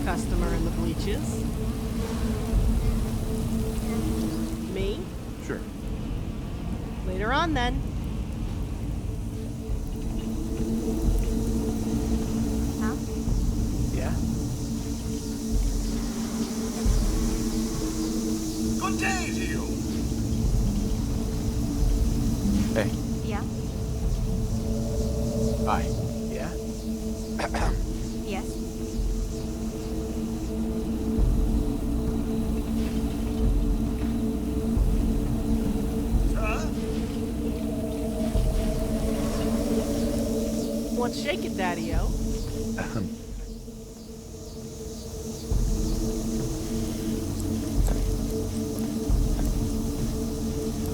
customer in the bleaches. Me? Sure. Later on, then. Huh? Yeah? Good day to you. Hey. Yeah? Hi. Yeah? Yes? Sir? What's shaking, Daddy-O?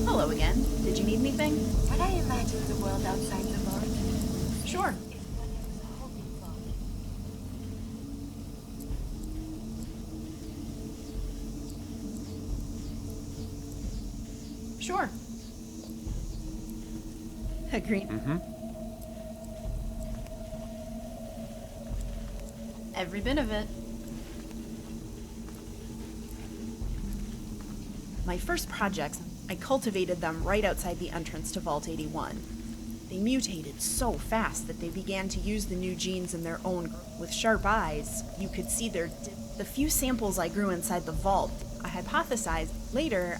Hello again. Did you need anything? What I imagine the world outside the boat Sure. is what I was hoping for. Sure. Agreed. Mm-hmm. Every bit of it. My first projects, I cultivated them right outside the entrance to Vault 81. They mutated so fast that they began to use the new genes in their own. With sharp eyes, you could see the few samples I grew inside the vault. I hypothesized later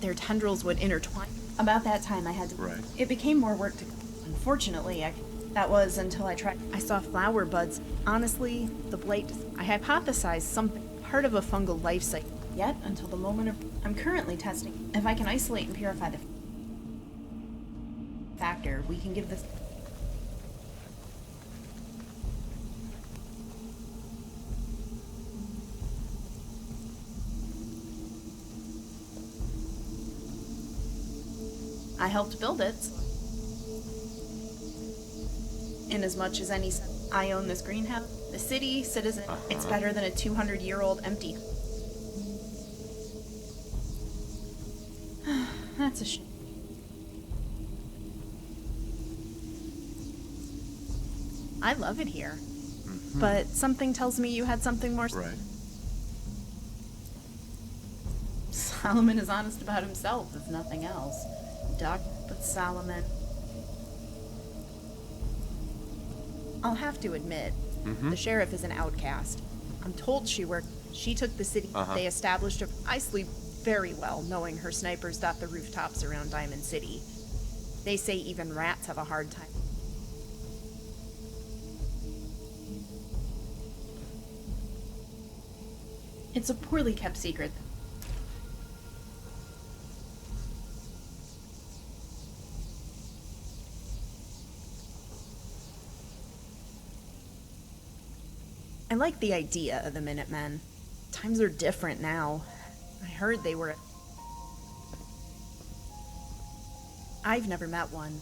their tendrils would intertwine. About that time I had to. Right. It became more work to. Unfortunately, that was until I tried. I saw flower buds. Honestly, the blight. I hypothesized something, part of a fungal life cycle. Yet, until the moment of. I'm currently testing if I can isolate and purify the factor. We can give this. I helped build it. In as much as I own this greenhouse, the city, citizen, it's better than a 200-year-old empty. That's a shame. I love it here. But something tells me you had something more. Right. Solomon is honest about himself, if nothing else. Duck, but Solomon. I'll have to admit, the sheriff is an outcast. I'm told she took the city. They established I sleep very well knowing her snipers dot the rooftops around Diamond City. They say even rats have a hard time. It's a poorly kept secret. I like the idea of the Minutemen. Times are different now. I heard they were. I've never met one.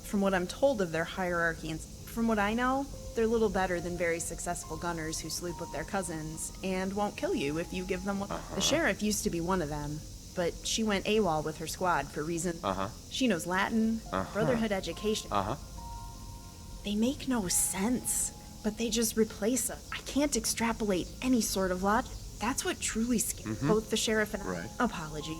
From what I'm told of their hierarchy and from what I know, they're little better than very successful gunners who sleep with their cousins and won't kill you if you give them one. The sheriff used to be one of them, but she went AWOL with her squad for reasons. She knows Latin, Brotherhood education. They make no sense, but they just replace us. I can't extrapolate any sort of logic. That's what truly scares both the sheriff and I. Apology.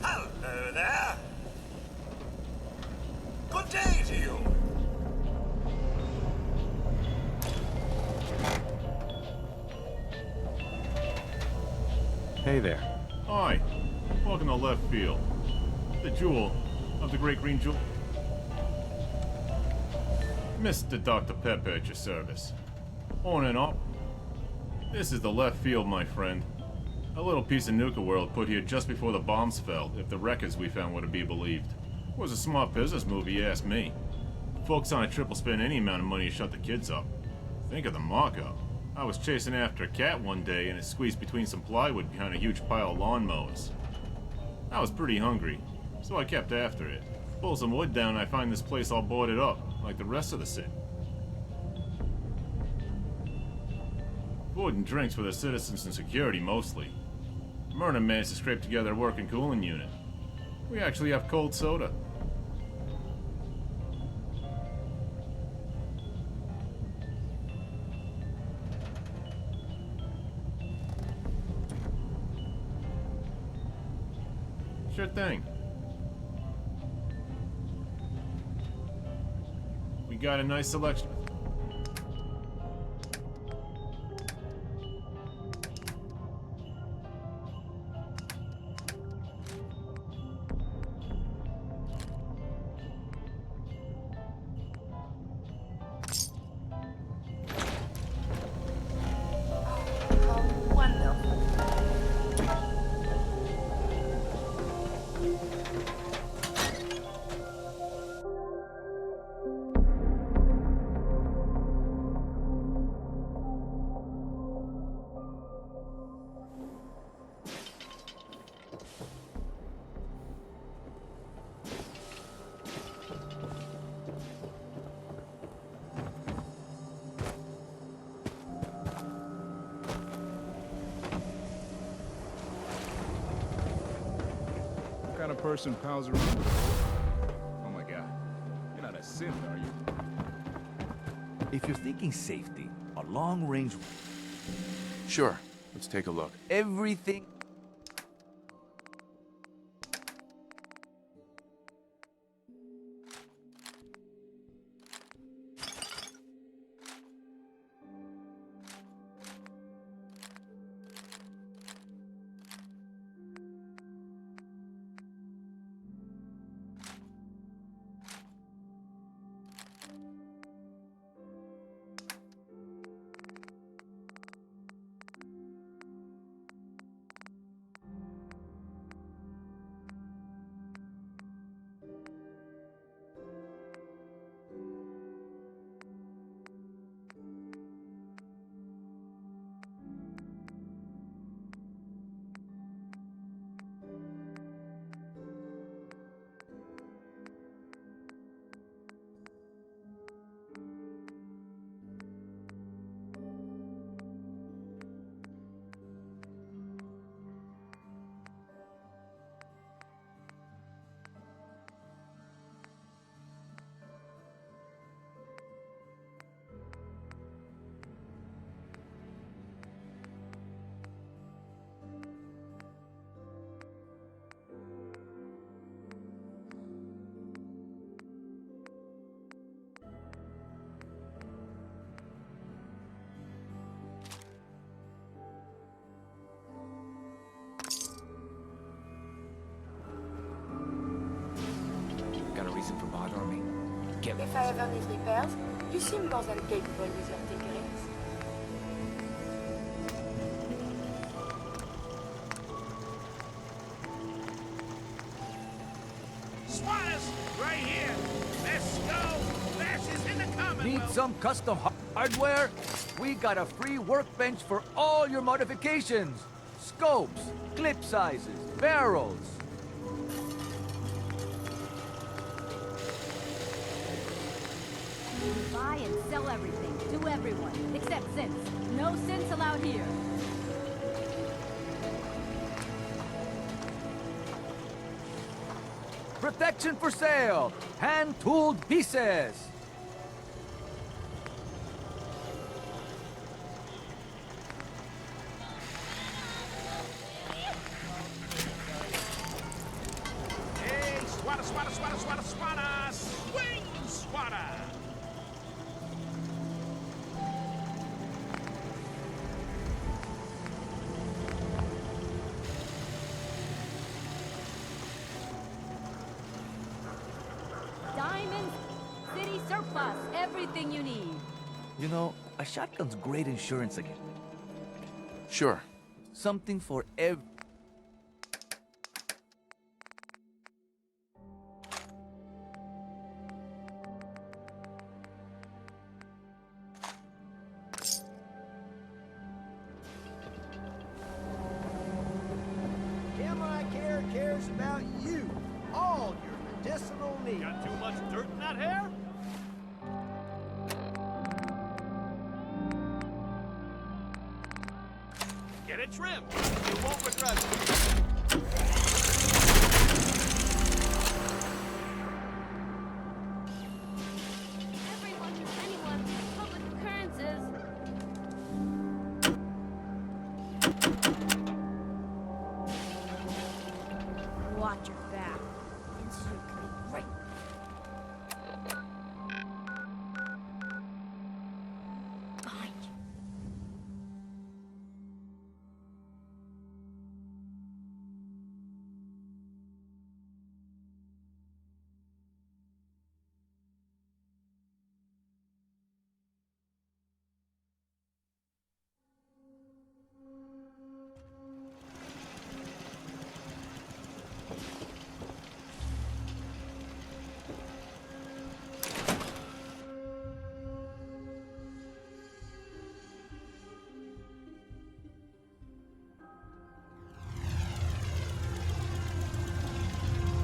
Hello there. Good day to you. Hey there. Hi. Welcome to Left Field. The jewel of the Great Green Jewel. Mr. Dr. Pepper at your service. On and off. This is the Left Field, my friend. A little piece of Nuka World put here just before the bombs fell, if the records we found were to be believed. It was a smart business move, you ask me. Folks on a triple spend any amount of money to shut the kids up. Think of the markup. I was chasing after a cat one day and it squeezed between some plywood behind a huge pile of lawnmowers. I was pretty hungry, so I kept after it. Pull some wood down and I find this place all boarded up, like the rest of the city. Food and drinks for the citizens and security, mostly. Myrna managed to scrape together a working cooling unit. We actually have cold soda. Sure thing. We got a nice selection. How wonderful. What kind of person pals around with? Oh my god. You're not a synth, are you? If you're thinking safety, a long-range... Sure. Let's take a look. Everything... Got a reason for bothering me? Get me. If I ever need repairs, you seem more than capable with your tinkerings. Swatters, right here. Let's go. Flashes in the Need Commonwealth. some custom hardware? We got a free workbench for all your modifications. Scopes, clip sizes, barrels. Buy and sell everything to everyone, except synths. No synths allowed here. Protection for sale. Hand-tooled pieces. Hey, swatter, swatter, swatter, swatter, swatter. Swing, swatter. Diamond City surplus, everything you need. You know, a shotgun's great insurance again. Sure. Something for every... Camera Care cares about you, all your medicinal needs. Got too much dirt in that hair? Get it trimmed. You won't regret it. Everyone who's anyone these public occurrences. Watch your back. And so can be right. Behind you.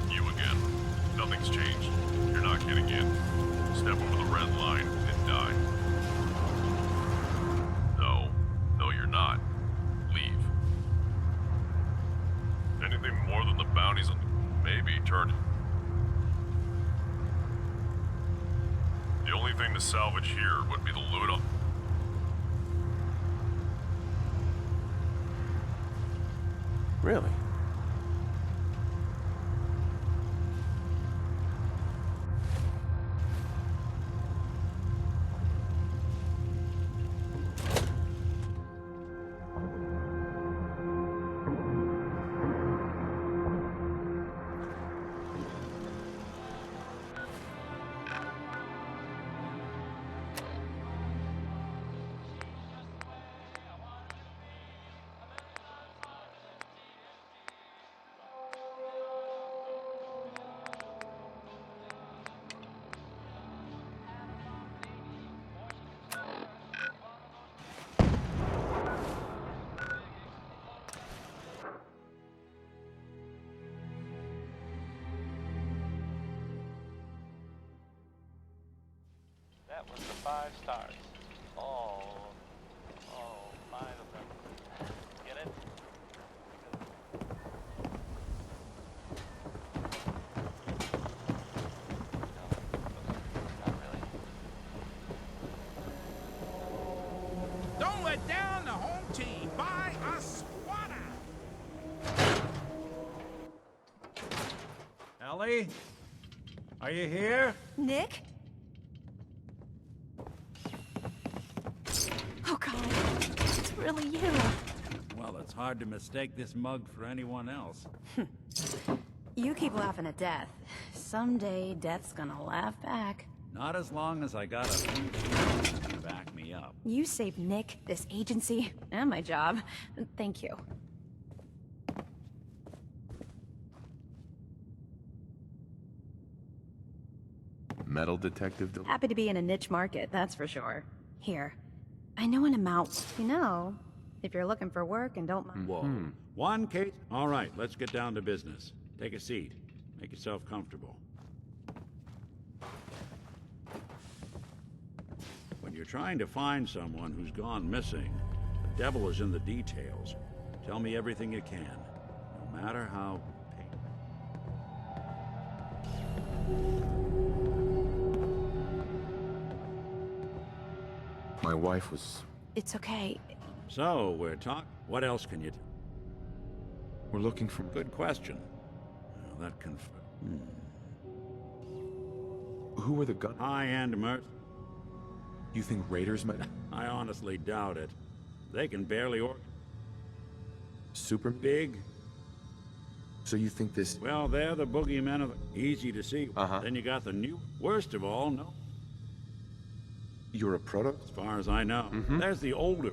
You again. Nothing's changed. You're not getting in. Step over the red line and die. No. No, you're not. Leave. Anything more than the bounties on... Maybe turn it. The only thing to salvage here would be the loot on... Really? That was the 5 stars. All 5 of them. Get it? No, not really. Don't let down the home team. Buy a squatter. Ellie? Are you here? Nick? Oh, God. It's really you. Well, it's hard to mistake this mug for anyone else. You keep laughing at death. Someday, death's gonna laugh back. Not as long as I got a few shooters to back me up. You saved Nick, this agency, and my job. Thank you. Metal detective... Happy to be in a niche market, that's for sure. Here. I know an amount. You know, if you're looking for work and don't mind. Whoa. One case? All right, let's get down to business. Take a seat. Make yourself comfortable. When you're trying to find someone who's gone missing, the devil is in the details. Tell me everything you can, no matter how My wife was... It's okay. So, we're talking... What else can you... We're looking for... Good question. Well, that Who were the gun... High-end You think raiders might... I honestly doubt it. They can barely Super... Big? So you think this... Well, they're the boogeymen of... Easy to see. Then you got the new... Worst of all, no... You're a proto... As far as I know. There's the older...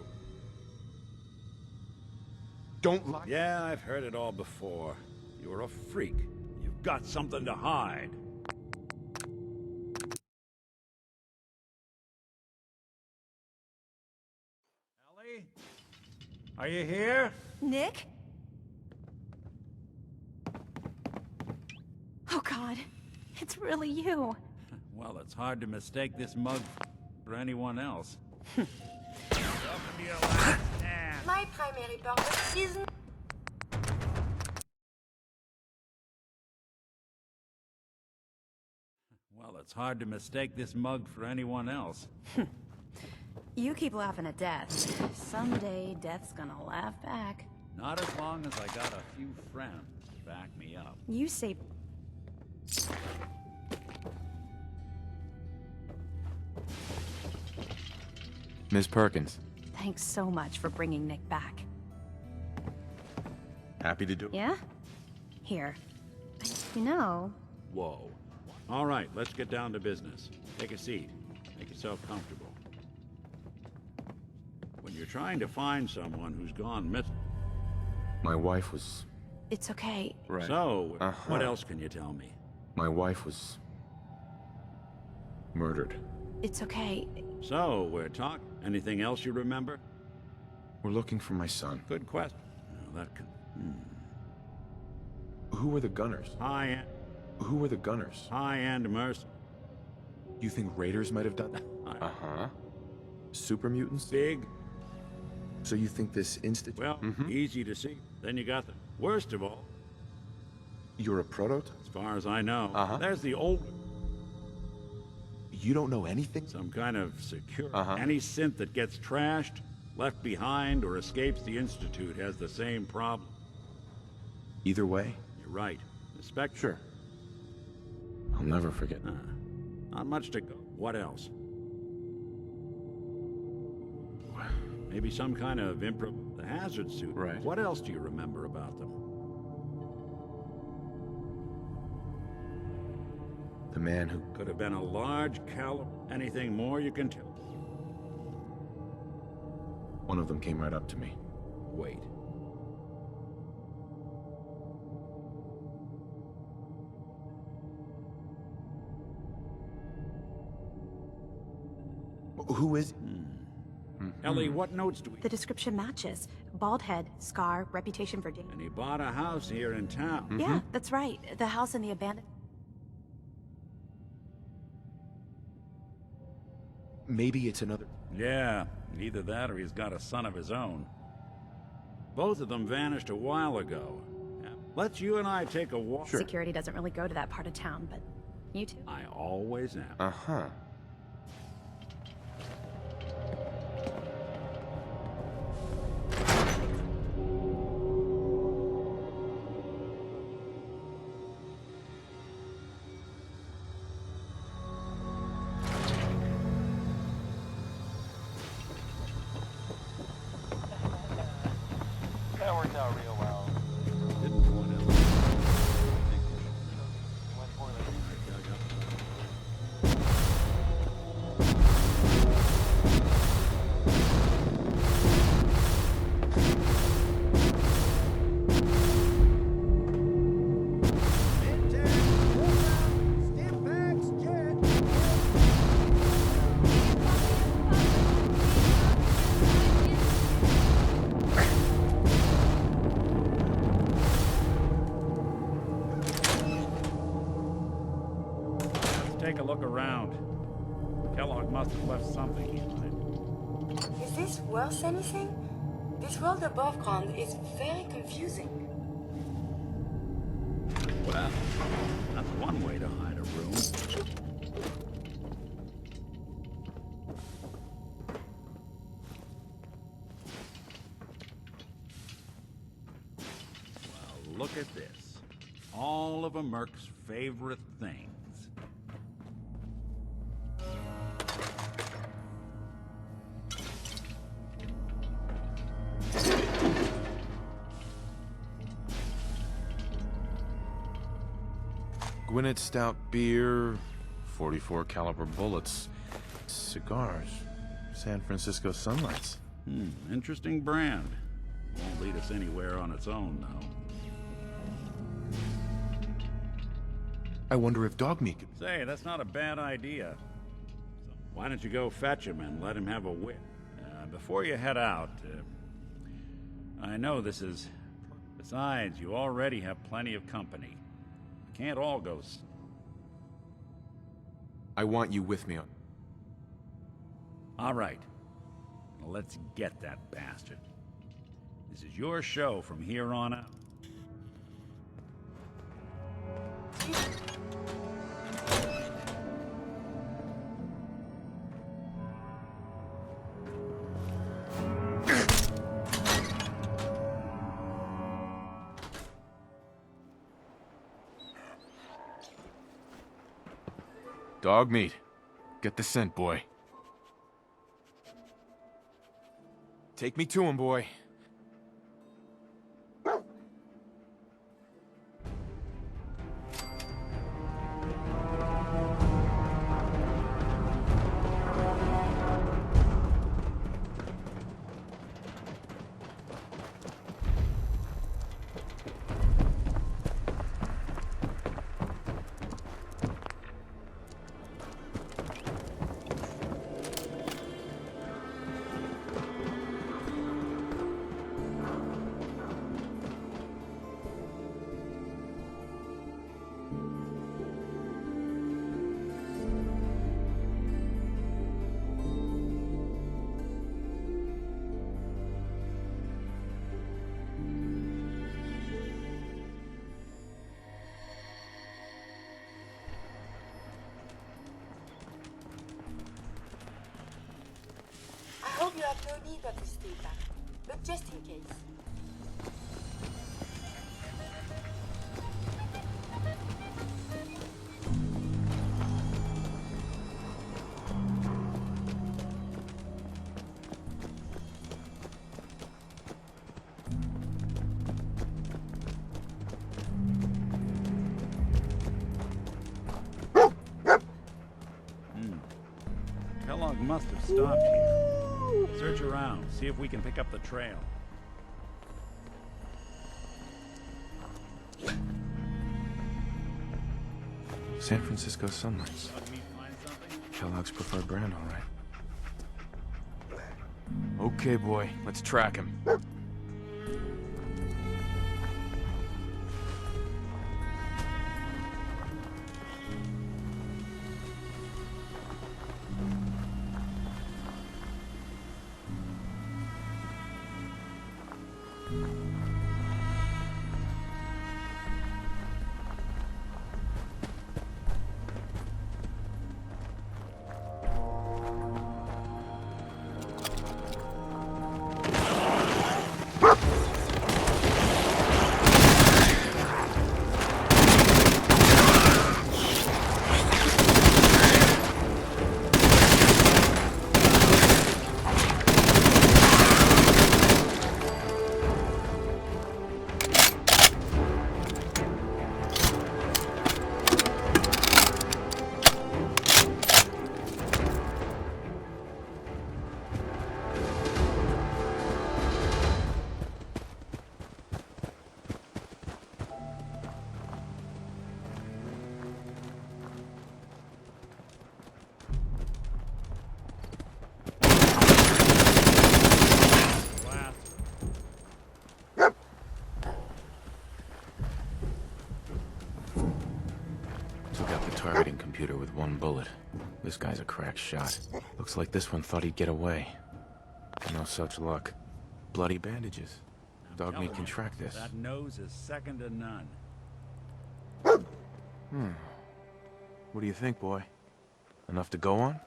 don't lie. Yeah, I've heard it all before. You're a freak. You've got something to hide. Ellie? Are you here? Nick? Oh God, it's really you. Well, it's hard to mistake this mug for anyone else. My primary purpose is... Well, it's hard to mistake this mug for anyone else. You keep laughing at death. Someday, death's gonna laugh back. Not as long as I got a few friends to back me up. You say... Miss Perkins. Thanks so much for bringing Nick back. Happy to do it. Yeah? Here. You know... Whoa. All right, let's get down to business. Take a seat. Make yourself comfortable. When you're trying to find someone who's gone missing... My wife was... It's okay. Right. So, what else can you tell me? My wife was... murdered. It's okay. So, we're talking... Anything else you remember? We're looking for my son. Good question. Well, that can... Who were the gunners? Who were the gunners? High-end merc... You think raiders might have done that? Uh-huh. Super mutants? Big. So you think this institute... Well, easy to see. Then you got the... Worst of all... You're a prototype? As far as I know. There's the old... You don't know anything? Some kind of secure... Any synth that gets trashed, left behind, or escapes the Institute has the same problem. Either way? You're right. The spec... Sure. I'll never forget. Not much to go. What else? Maybe some kind of the hazard suit. Right. What else do you remember about them? The man who... Could have been a large caliber. Anything more you can tell? One of them came right up to me. Wait. Who is... Ellie, what notes do we... The description matches. Bald head, scar, reputation for danger. And he bought a house here in town. Yeah, that's right. The house in the abandoned... Maybe it's another... Yeah, either that or he's got a son of his own. Both of them vanished a while ago. Let's you and I take a walk. Sure. Security doesn't really go to that part of town, but you two? I always am. Uh-huh. That worked out real well. Didn't point out. Went poorly. Take a look around. Kellogg must have left something behind. Is this worth anything? This world above ground is very confusing. Well, that's one way to hide a room. Well, look at this. All of a Merc's favorite things. Gwinnett Stout beer, 44 caliber bullets, cigars, San Francisco sunlights. Interesting brand. Won't lead us anywhere on its own, though. I wonder if dog meat could... Say, that's not a bad idea. Why don't you go fetch him and let him have a whip? Before you head out, I know this is... Besides, you already have plenty of company. You can't all go... I want you with me on... All right. Now let's get that bastard. This is your show from here on out. Dog meat. Get the scent, boy. Take me to him, boy. I hope you have no need of this data, but just in case. Kellogg must have stopped here. Search around, see if we can pick up the trail. San Francisco Sunlights. Kellogg's preferred brand, all right. Okay, boy, let's track him. Targeting computer with one bullet. This guy's a crack shot. Looks like this one thought he'd get away. No such luck. Bloody bandages. Dog meat can track this. That nose is second to none. What do you think, boy? Enough to go on?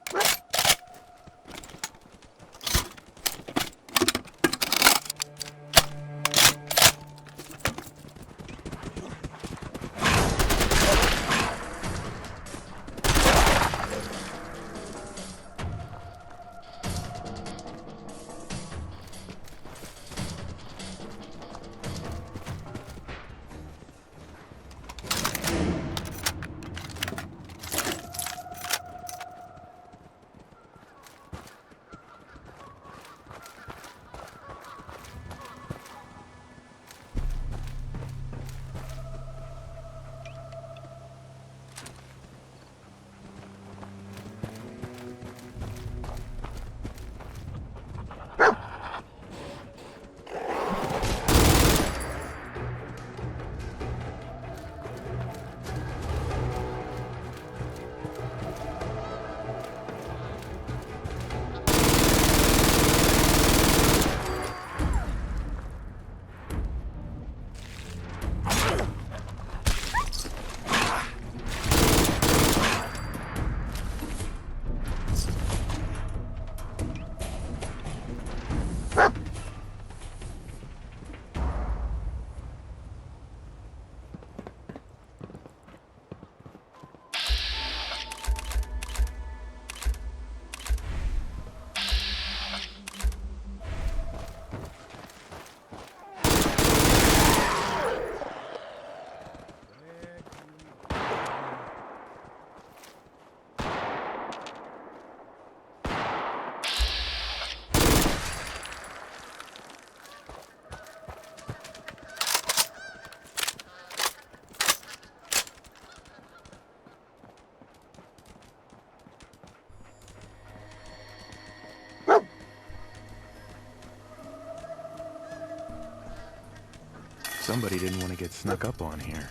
Somebody didn't want to get snuck up on here.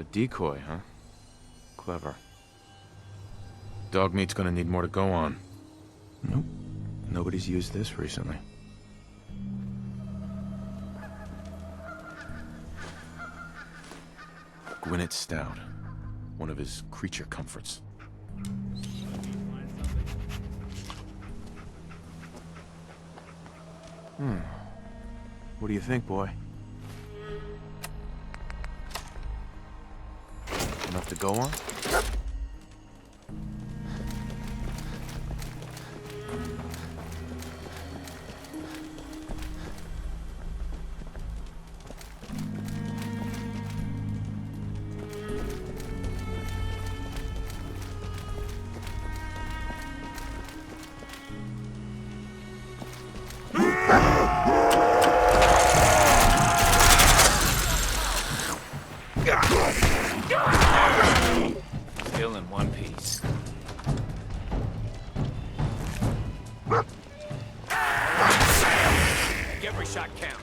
A decoy, huh? Clever. Dog meat's gonna need more to go on. Nope. Nobody's used this recently. Gwinnett Stout. One of his creature comforts. What do you think, boy? Enough to go on? Still in one piece. Every shot counts.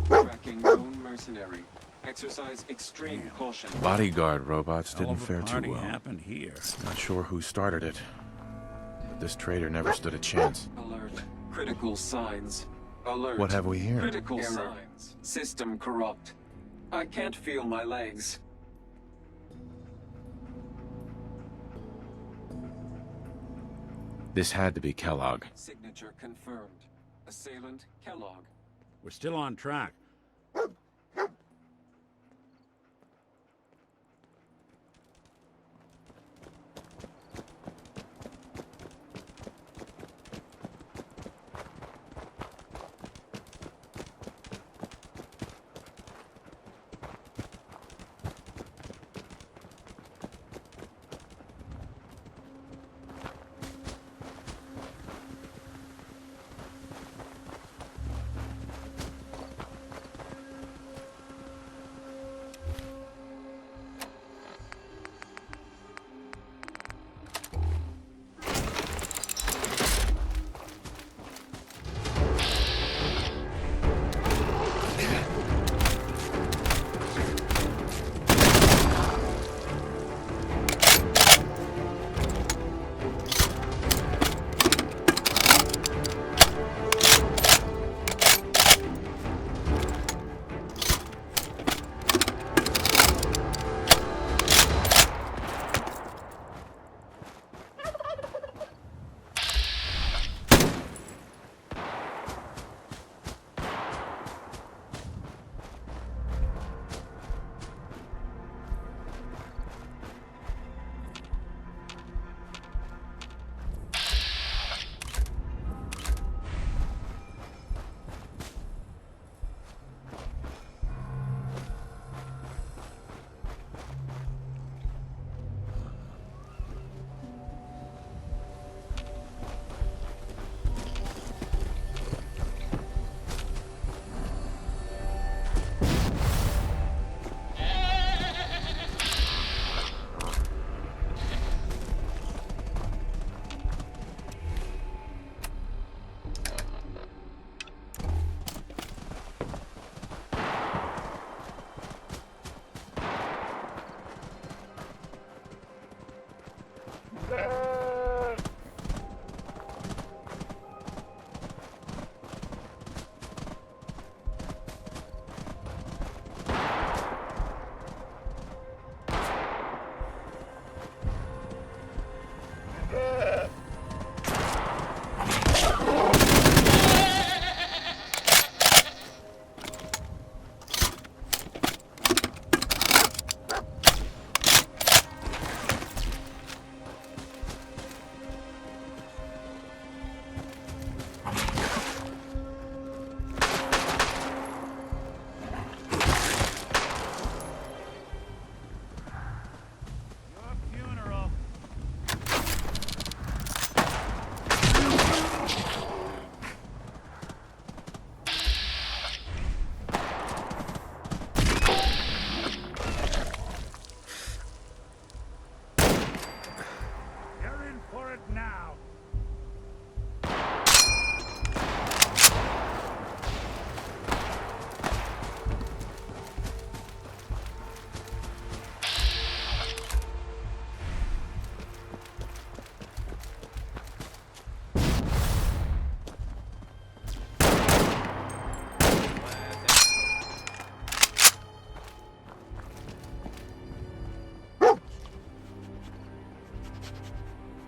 Tracking known mercenary. Exercise extreme caution. Bodyguard robots didn't fare too Party well. happened here. Not sure who started it, but this traitor never stood a chance. Alert. Critical signs. Alert. What have we here? Critical signs. System corrupt. I can't feel my legs. This had to be Kellogg. Signature confirmed. Assailant Kellogg. We're still on track.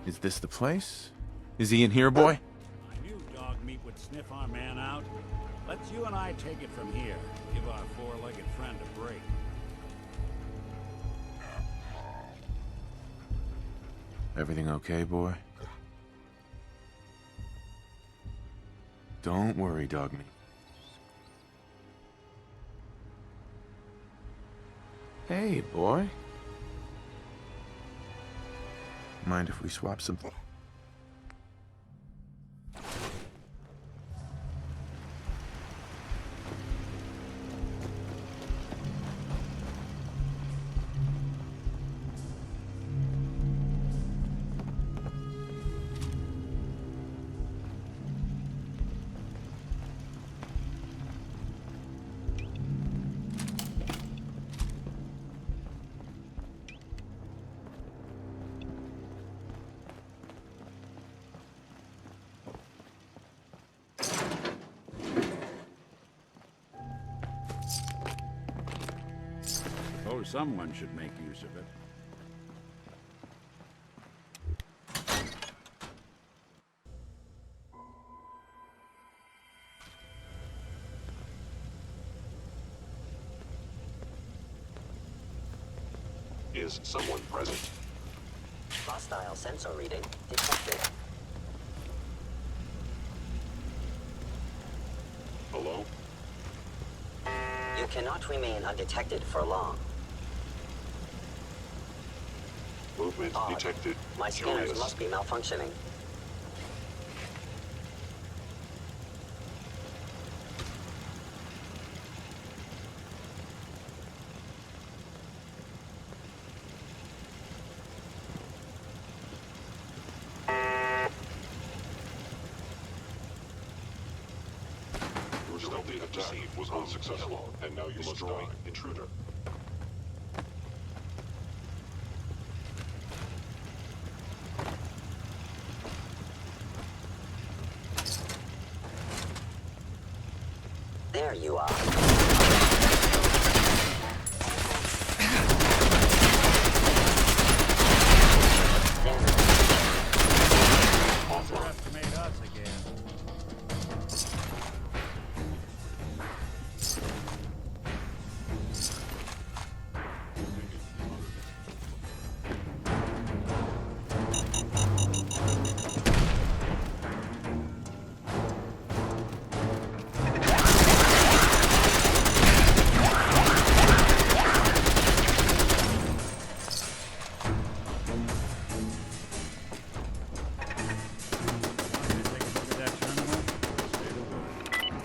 Is this the place? Is he in here, boy? I knew Dogmeat would sniff our man out. Let's you and I take it from here. Give our four-legged friend a break. Everything okay, boy? Don't worry, Dogmeat. Hey, boy. Mind if we swap some... Suppose someone should make use of it. Is someone present? Hostile sensor reading detected. Hello? You cannot remain undetected for long. Movement detected. My scanners Curious. must be malfunctioning. Your stealthy attack was unsuccessful, and now you must die. Intruder. There you are. Underestimate us again.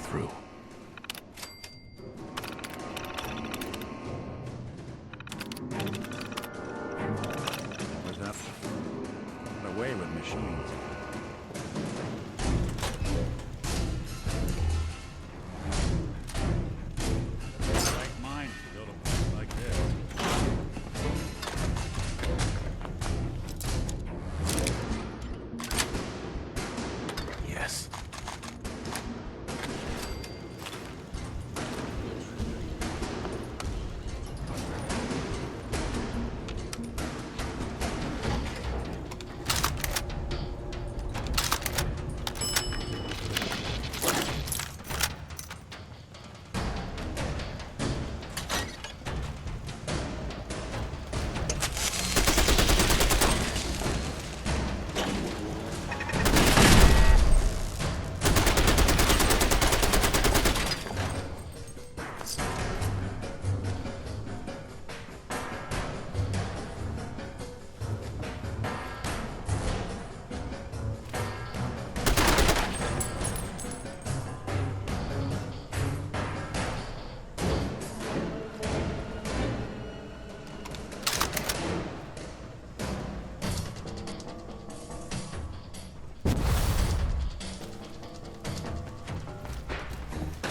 Through. Was up. Got away with machines. Right mind to build a place like this. Yes.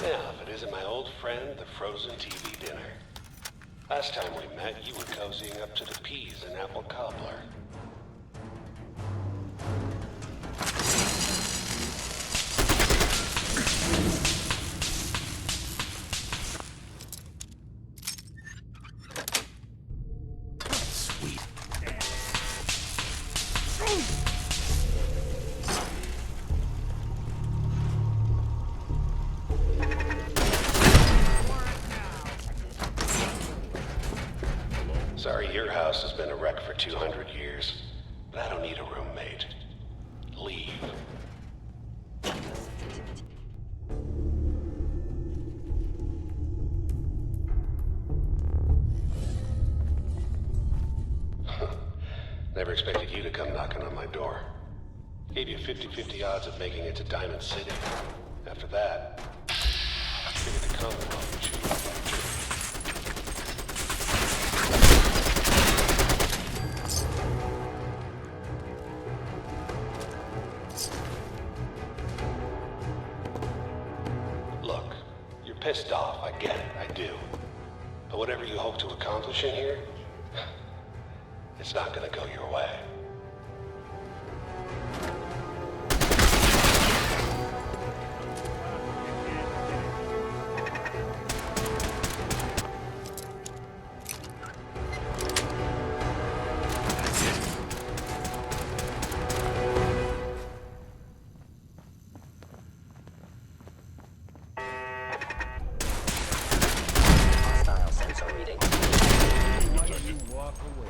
Now, if it isn't my old friend, the frozen TV dinner. Last time we met, you were cozying up to the peas and apple cobbler. Sweet. Sorry your house has been a wreck for 200 years, but I don't need a roommate. Leave. Never expected you to come knocking on my door. Gave you 50-50 odds of making it to Diamond City. After that, I figured the Commonwealth would shoot you up like a tree. Look, you're pissed off, I get it, I do. But whatever you hope to accomplish in here, it's not gonna go your way. Hostile sensor reading. Why don't you walk away?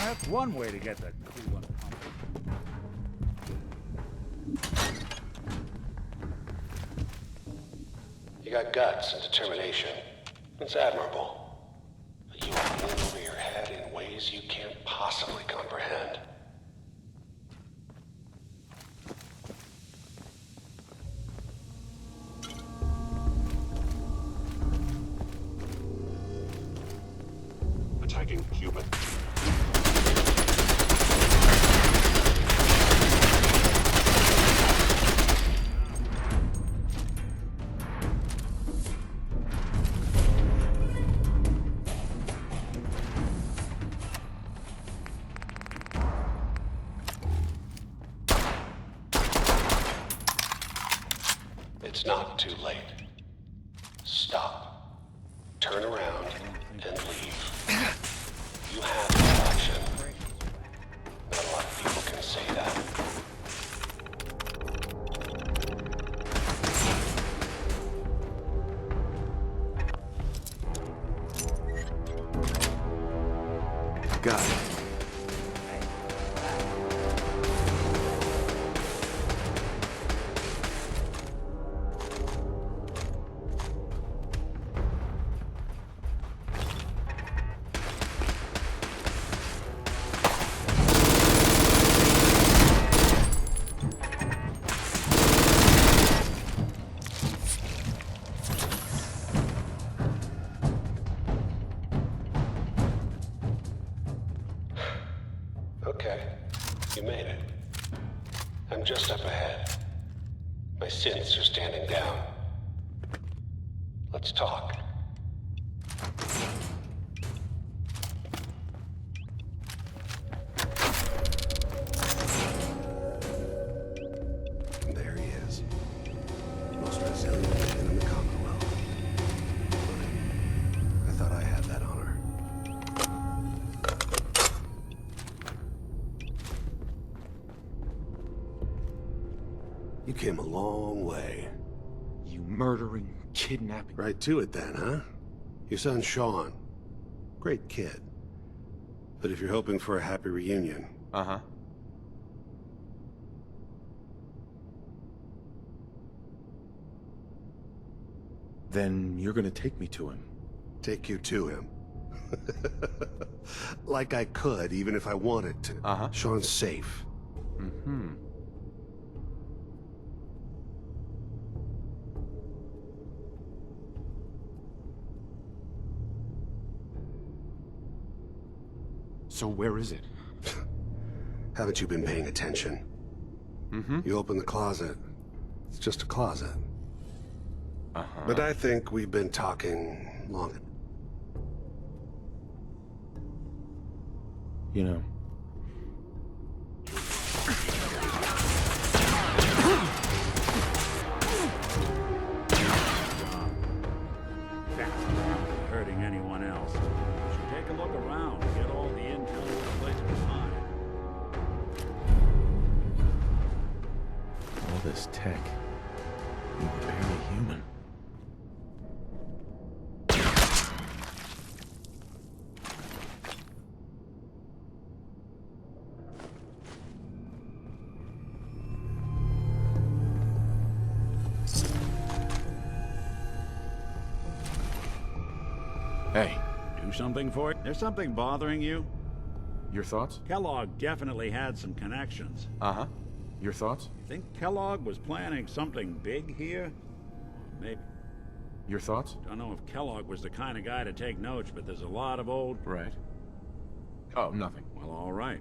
That's one way to get the coolant pumping. You got guts and determination. It's admirable. But you are in over your head in ways you can't possibly comprehend. Attacking human. It's not too late. Stop. Turn around and leave. You have the option. Not a lot of people can say that. Got it. Okay, you made it. I'm just up ahead. My synths are standing down. Let's talk. There he is. Most resilient man in the Commonwealth. I thought I had that honor. You came a long way. You murdering, kidnapping. Right to it then, huh? Your son Sean. Great kid. But if you're hoping for a happy reunion... Uh-huh. Then you're gonna take me to him. Take you to him. Like I could, even if I wanted to. Uh-huh. Sean's safe. Mm-hmm. So where is it? Haven't you been paying attention? Mm-hmm. You open the closet. It's just a closet. Uh-huh. But I think we've been talking long. You know... Hurting anyone else. this tech. We were barely human. Hey. Do something for it? There's something bothering you? Your thoughts? Kellogg definitely had some connections. Uh-huh. Your thoughts? You think Kellogg was planning something big here? Maybe. Your thoughts? Don't know if Kellogg was the kind of guy to take notes, but there's a lot of old... Right. Oh, nothing. Well, all right.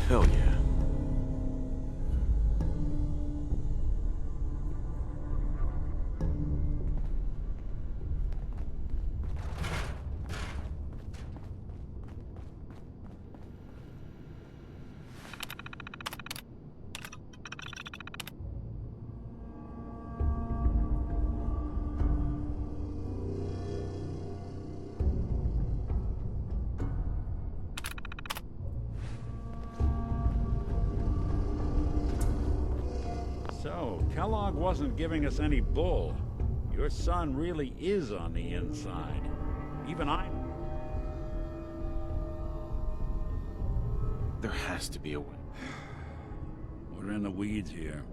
Hell yeah. So, Kellogg wasn't giving us any bull. Your son really is on the inside. Even I... There has to be a way. We're in the weeds here.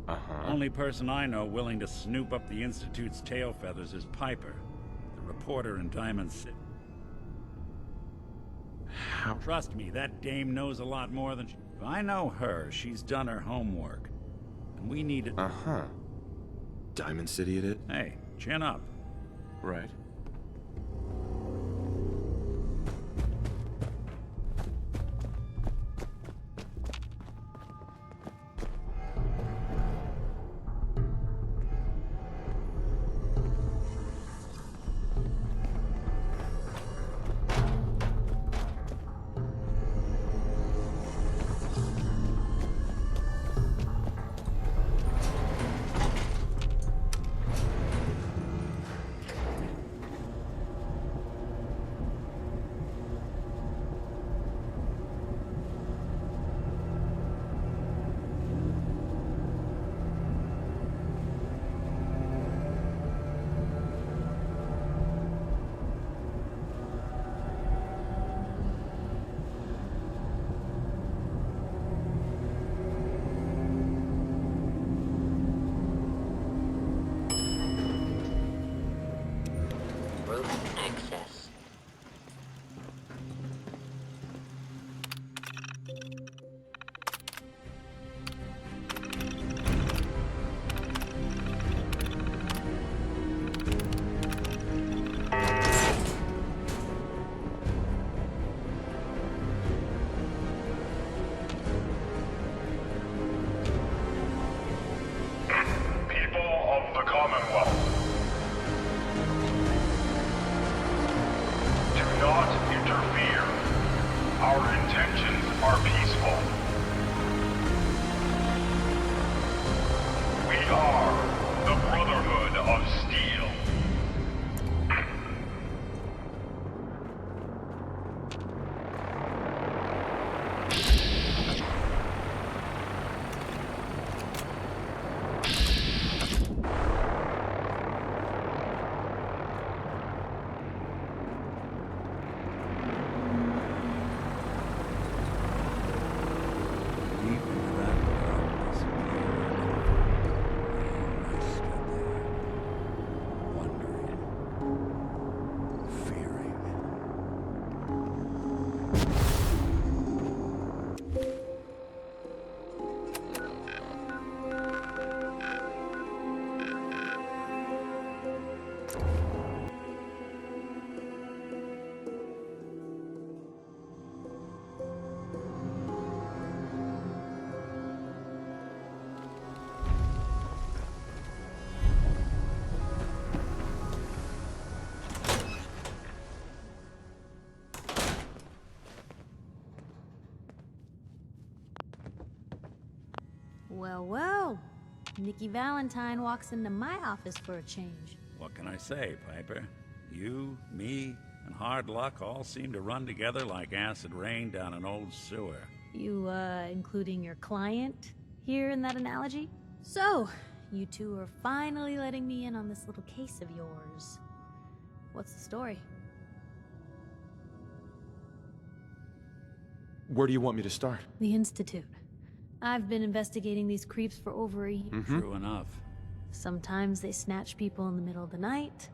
Uh-huh. Only person I know willing to snoop up the Institute's tail feathers is Piper, the reporter in Diamond City. How? Trust me, that dame knows a lot more than she... If I know her, she's done her homework. And we need to... Uh-huh. Diamond City it is? Hey, chin up. Right. Route access. People of the Commonwealth, do not interfere. Our intentions are peaceful. We are the Brotherhood of Steel. Deep into that darkness, I stood there, wondering, fearing. Well, well. Nikki Valentine walks into my office for a change. What can I say, Piper? You, me, and hard luck all seem to run together like acid rain down an old sewer. You, including your client here in that analogy? So, you two are finally letting me in on this little case of yours. What's the story? Where do you want me to start? The Institute. I've been investigating these creeps for over a year. True enough. Sometimes they snatch people in the middle of the night,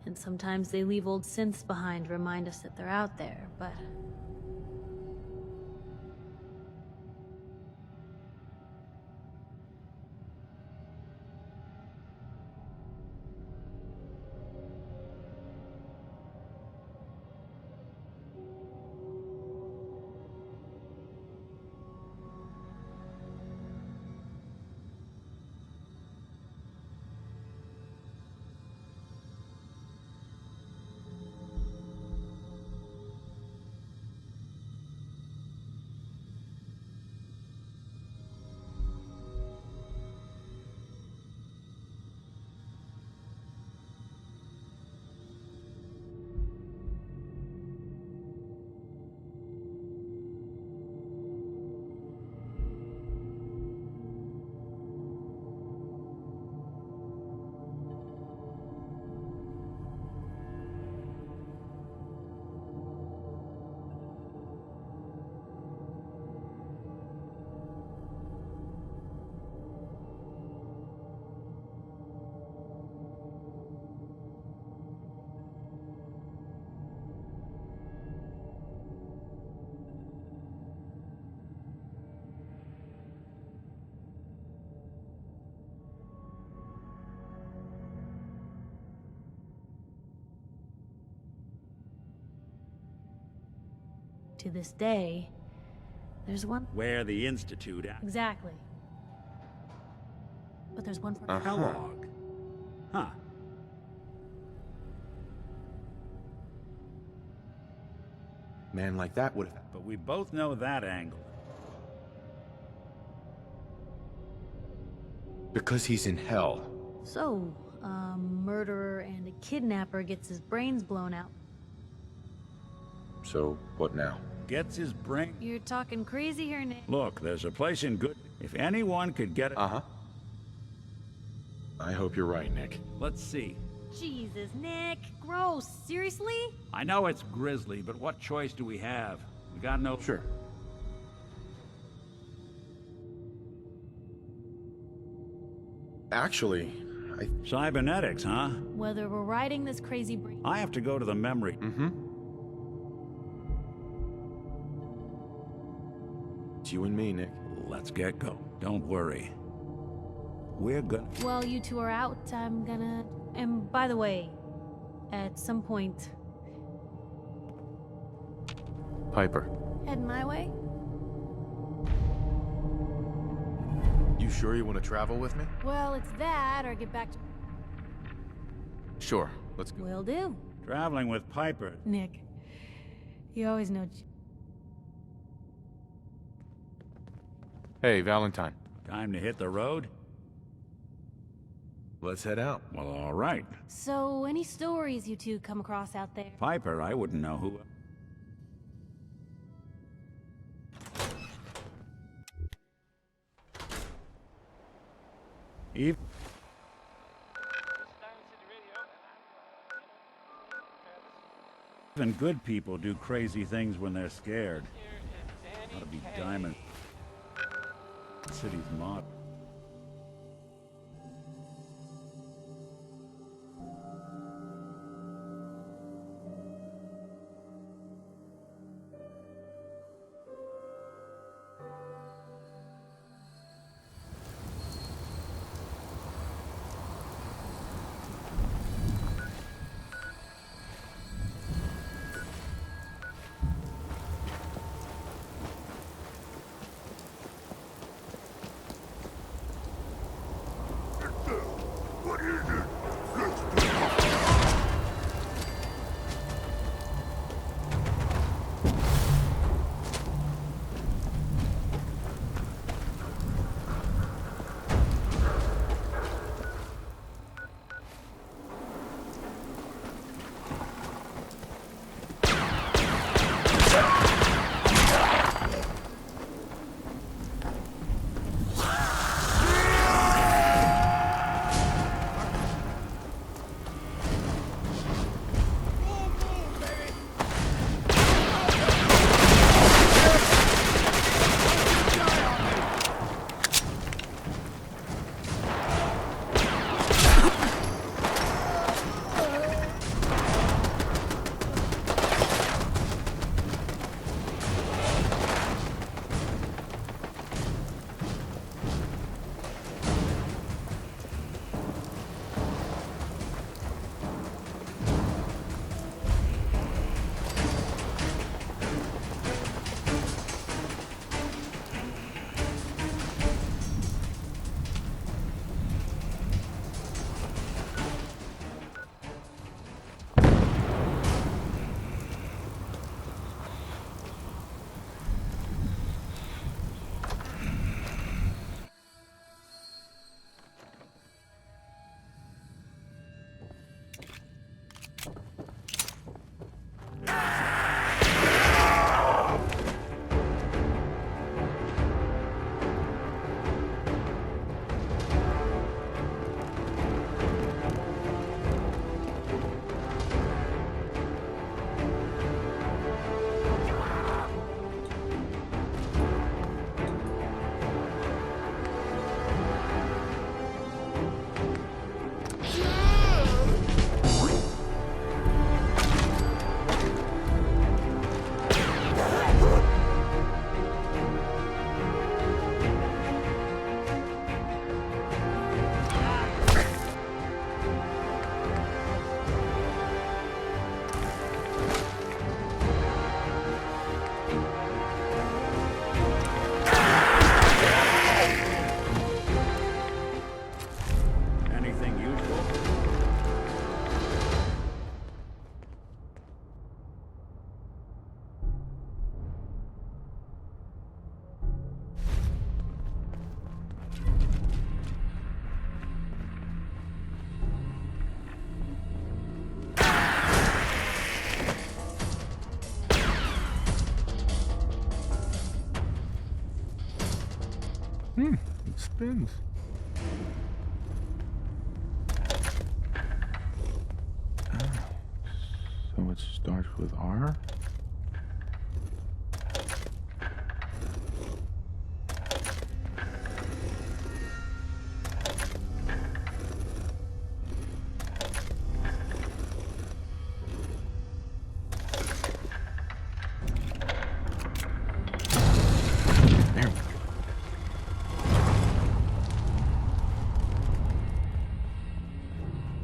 and sometimes they leave old synths behind to remind us that they're out there, but... To this day, there's one... Where the Institute... Exactly. But there's one for... Kellogg. Huh. Man like that would have... But we both know that angle. Because he's in hell. So, a murderer and a kidnapper gets his brains blown out. So, what now? Gets his brain... You're talking crazy here, Nick. Look, there's a place in good... If anyone could get it... Uh-huh. I hope you're right, Nick. Let's see. Jesus, Nick. Gross. Seriously? I know it's grisly, but what choice do we have? We got no... Sure. Actually, Cybernetics, huh? Whether we're riding this crazy brain... I have to go to the memory. It's you and me, Nick. Let's get going. Don't worry. We're gonna... While you two are out, I'm gonna... And by the way, at some point... Piper. Head my way? You sure you want to travel with me? Well, it's that, or get back to... Sure. Let's go. Will do. Traveling with Piper. Nick, you always know... Hey, Valentine. Time to hit the road? Let's head out. Well, all right. So, any stories you two come across out there? Piper, I wouldn't know who... Eve? Even good people do crazy things when they're scared. Ought to be Diamond City's motto. It spins. Oh. So it starts with R? There we go.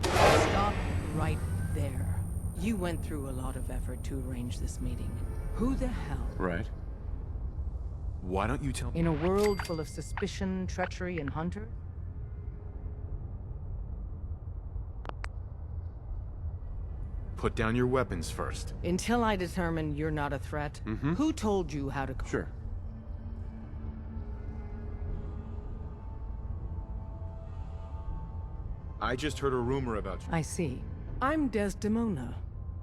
Stop right there. You went through a lot of effort to arrange this meeting. Who the hell? Right. Why don't you tell me? In a world full of suspicion, treachery, and hunters? Put down your weapons first. Until I determine you're not a threat, who told you how to call? Sure. I just heard a rumor about you. I see. I'm Desdemona,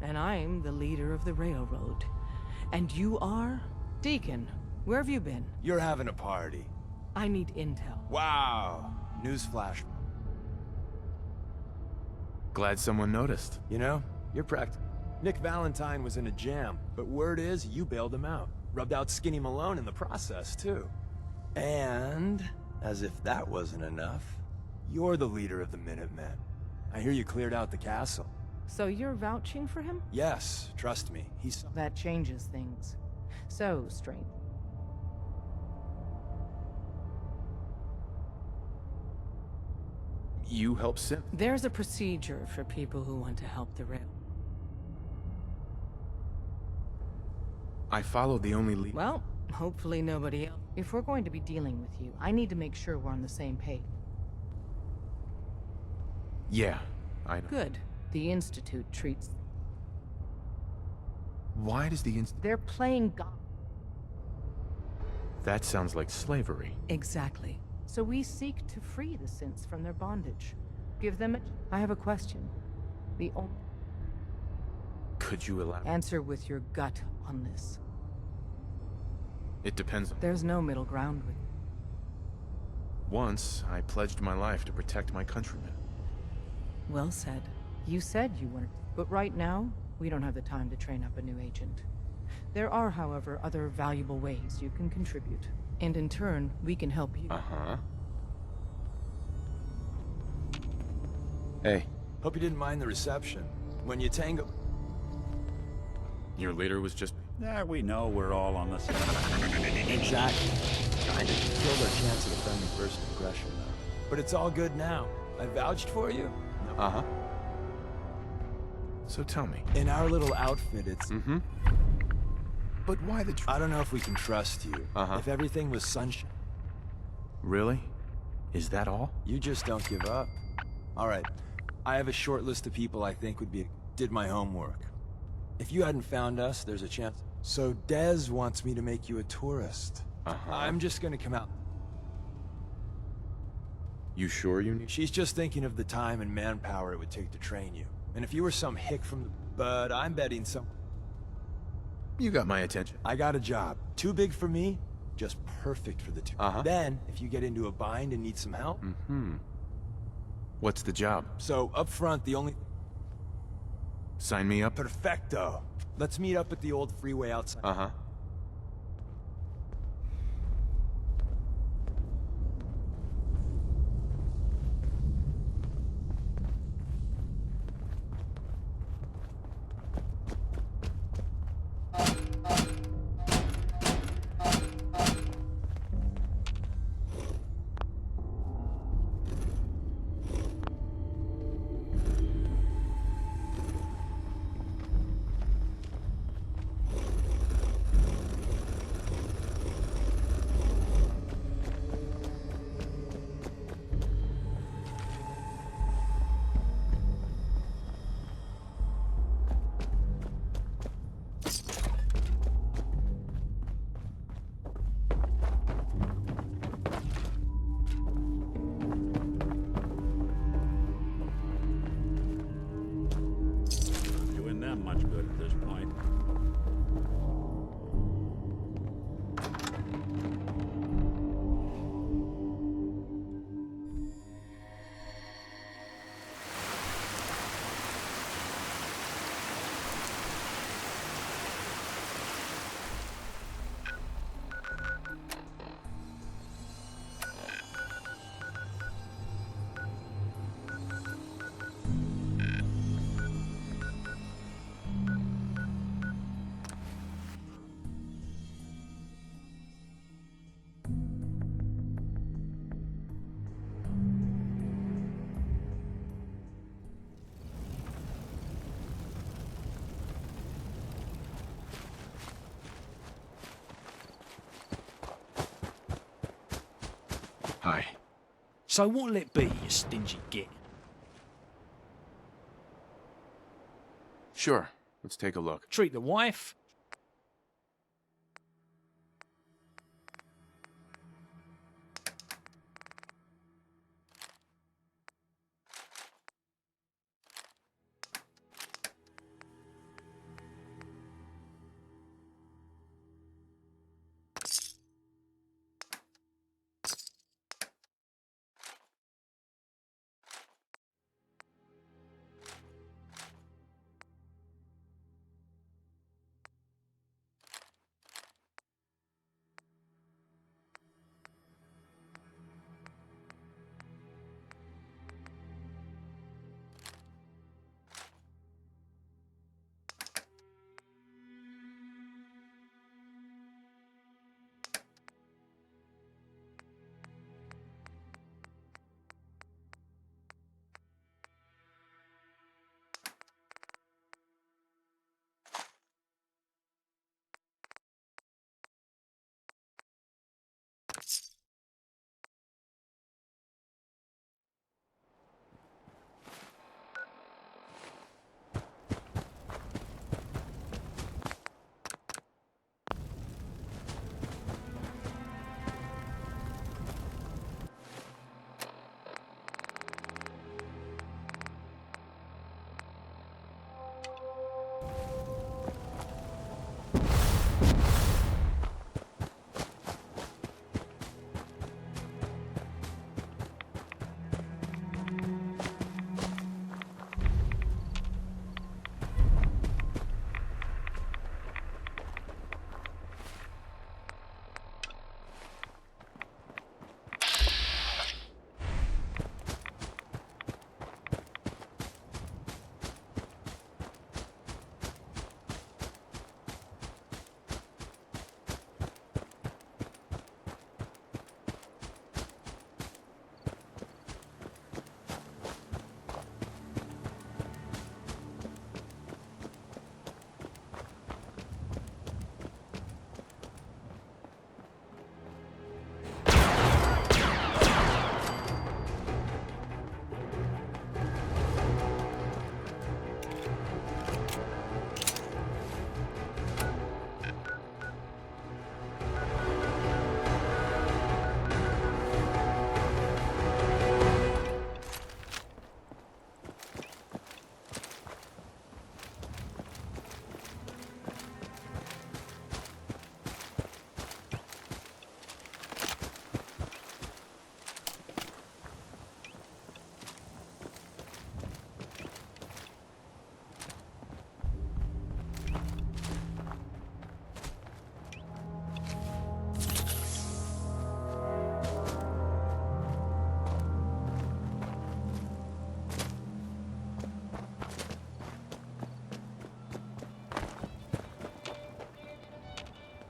and I'm the leader of the railroad. And you are? Deacon, where have you been? You're having a party. I need intel. Wow. Newsflash. Glad someone noticed. You know, you're practical. Nick Valentine was in a jam, but word is you bailed him out. Rubbed out Skinny Malone in the process, too. And, as if that wasn't enough, you're the leader of the Minutemen. I hear you cleared out the castle. So you're vouching for him? Yes, trust me, he's... That changes things. So, Strange. You help Sim. There's a procedure for people who want to help the rail. I followed the only lead. Well, hopefully nobody else. If we're going to be dealing with you, I need to make sure we're on the same page. Yeah, I know. Good. The Institute treats... Why does the Institute... They're playing God. That sounds like slavery. Exactly. So we seek to free the synths from their bondage. Give them a... I have a question. The only... Could you elaborate? Answer with your gut on this. It depends on... There's no middle ground with... Once, I pledged my life to protect my countrymen. Well said. You said you weren't. But right now, we don't have the time to train up a new agent. There are, however, other valuable ways you can contribute. And in turn, we can help you. Uh-huh. Hey. Hope you didn't mind the reception. When you tango... Your leader was just... Yeah, we know we're all on the same... Exactly. Kinda killed our chance at a friendly first impression, though. But it's all good now. I vouched for you? Uh-huh. So tell me. In our little outfit, it's... Mm-hmm. But why the... I don't know if we can trust you. Uh-huh. If everything was sunshine... Really? Is that all? You just don't give up. All right. I have a short list of people I think would be... Did my homework. If you hadn't found us, there's a chance... So Dez wants me to make you a tourist. Uh-huh. I'm just gonna come out... You sure you need... She's just thinking of the time and manpower it would take to train you. And if you were some hick from the... But I'm betting some... You got my attention. I got a job. Too big for me, just perfect for the two. Uh-huh. Then, if you get into a bind and need some help... Mm-hmm. What's the job? So, up front, the only... Sign me up? Perfecto. Let's meet up at the old freeway outside. Uh-huh. Much good at this point. Hi. So what'll it be, you stingy git? Sure. Let's take a look. Treat the wife?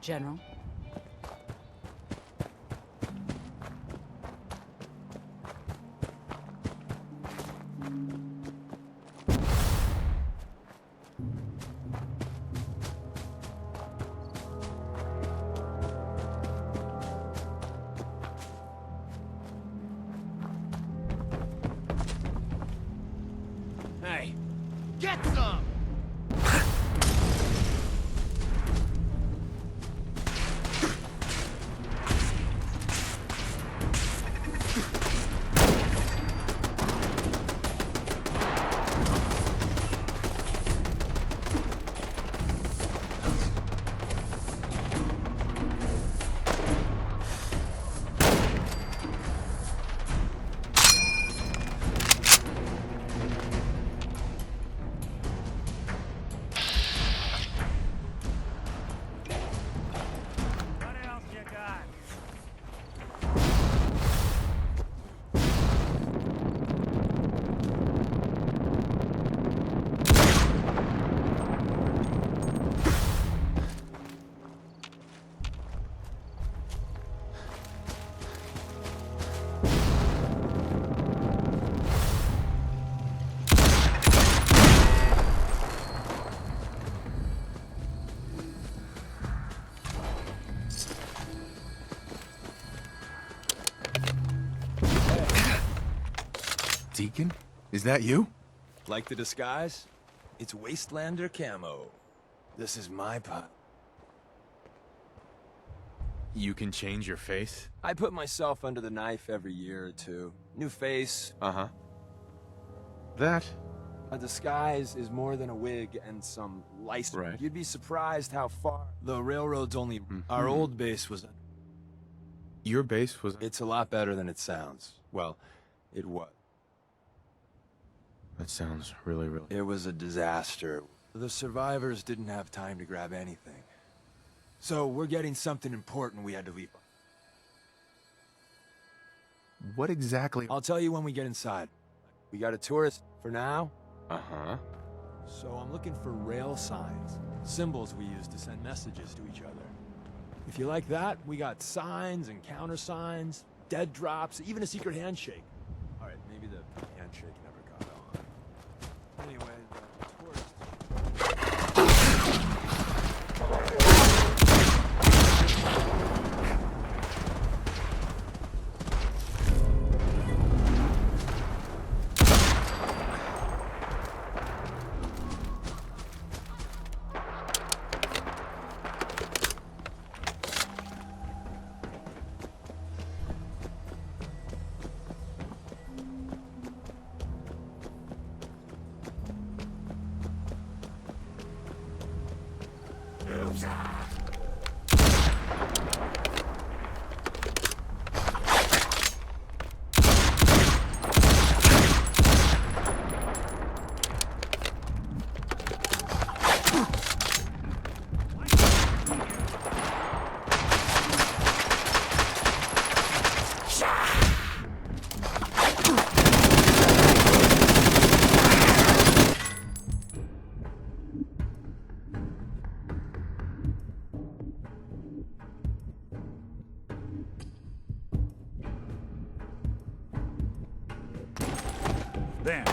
General? Hey, get some! Deacon? Is that you? Like the disguise? It's Wastelander camo. This is my pot. You can change your face? I put myself under the knife every year or two. New face. Uh-huh. That? A disguise is more than a wig and some license. Right. You'd be surprised how far the railroad's only... Our old base was... Your base was... It's a lot better than it sounds. Well, it was. That sounds really... It was a disaster. The survivors didn't have time to grab anything. So we're getting something important we had to leave. What exactly... I'll tell you when we get inside. We got a tourist for now. Uh-huh. So I'm looking for rail signs. Symbols we use to send messages to each other. If you like that, we got signs and countersigns, dead drops, even a secret handshake. Alright, maybe the handshake never got on. Anyway, the tourist... There.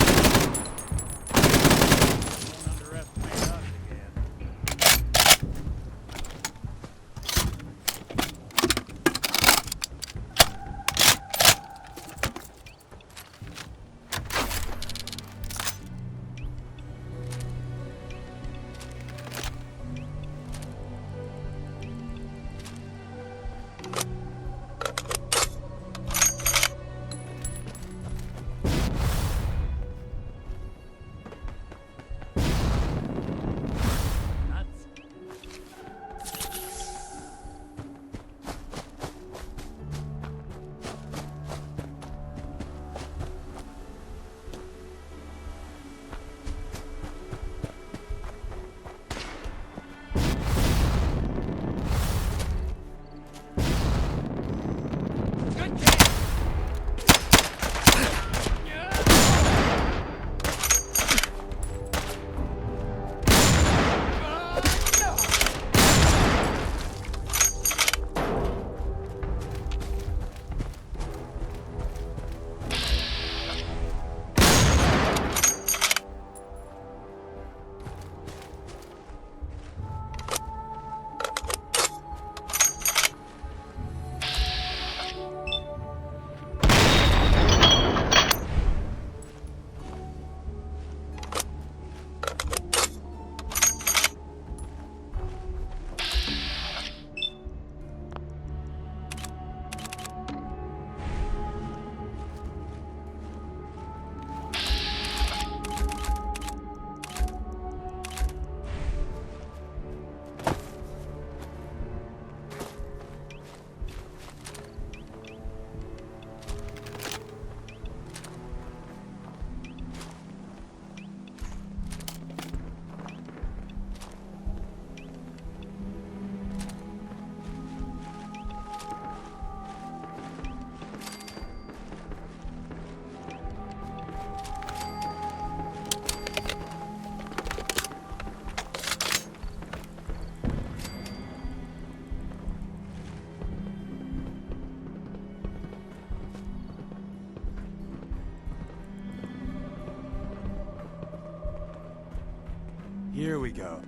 Here we go.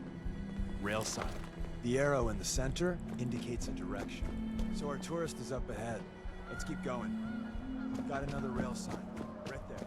Rail sign. The arrow in the center indicates a direction. So our tourist is up ahead. Let's keep going. Got another rail sign. Right there.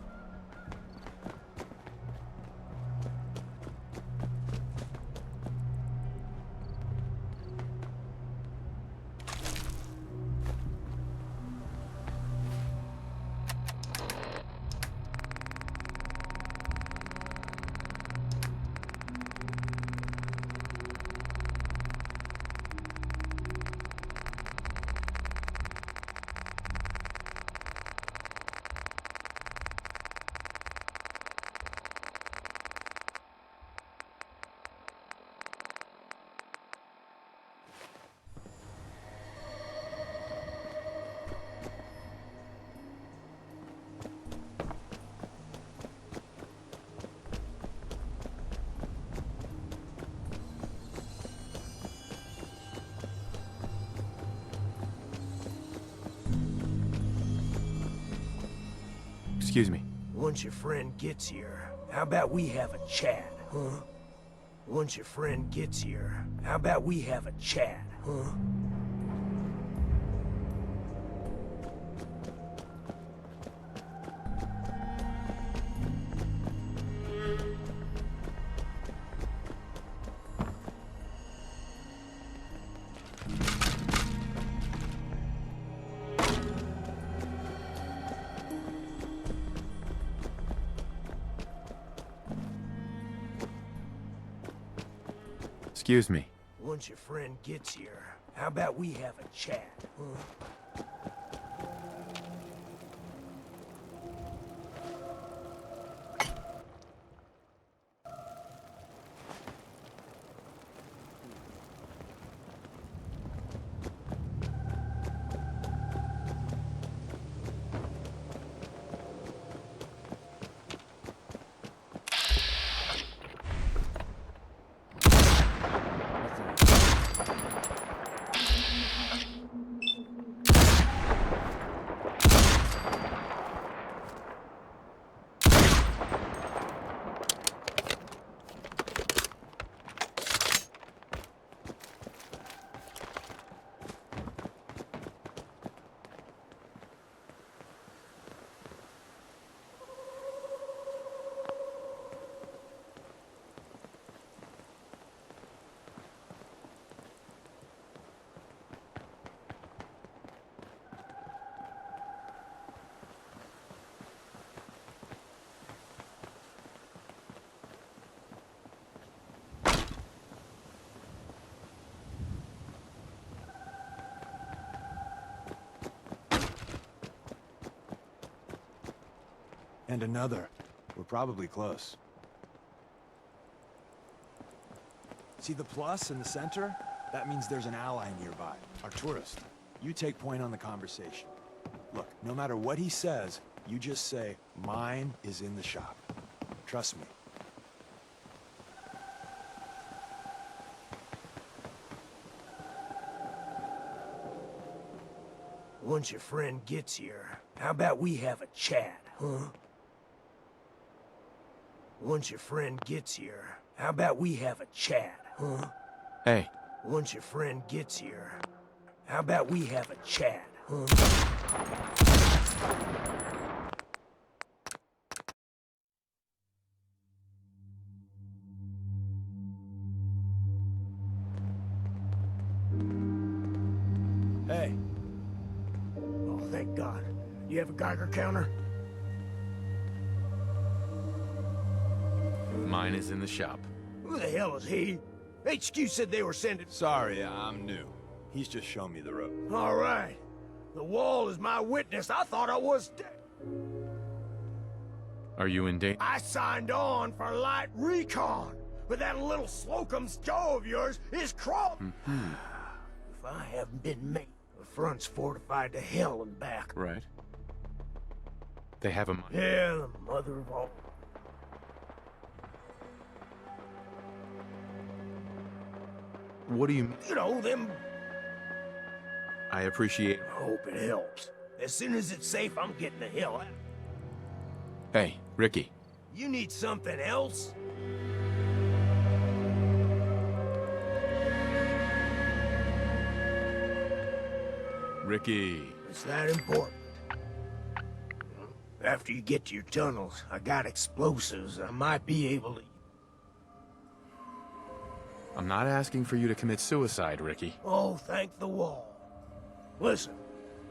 Excuse me. Once your friend gets here, how about we have a chat, huh? Once your friend gets here, how about we have a chat, huh? Excuse me. Once your friend gets here, how about we have a chat, huh? And another. We're probably close. See the plus in the center? That means there's an ally nearby, our tourist. You take point on the conversation. Look, no matter what he says, you just say, mine is in the shop. Trust me. Once your friend gets here, how about we have a chat, huh? Once your friend gets here, how about we have a chat, huh? Hey. Once your friend gets here, how about we have a chat, huh? Hey. Oh, thank God. You have a Geiger counter? Mine is in the shop. Who the hell is he? HQ said they were sending... Sorry, I'm new. He's just showing me the road. All right. The wall is my witness. I thought I was dead. Are you in danger? I signed on for light recon, but that little Slocum's Joe of yours is crawling. If I haven't been made, the front's fortified to hell and back. Right. They have a... Yeah, the mother of all. What do you mean? You know, them... I appreciate... I hope it helps. As soon as it's safe, I'm getting the hell out. Hey, Ricky. You need something else? Ricky. It's that important. After you get to your tunnels, I got explosives. I might be able to... I'm not asking for you to commit suicide, Ricky. Oh, thank the wall. Listen,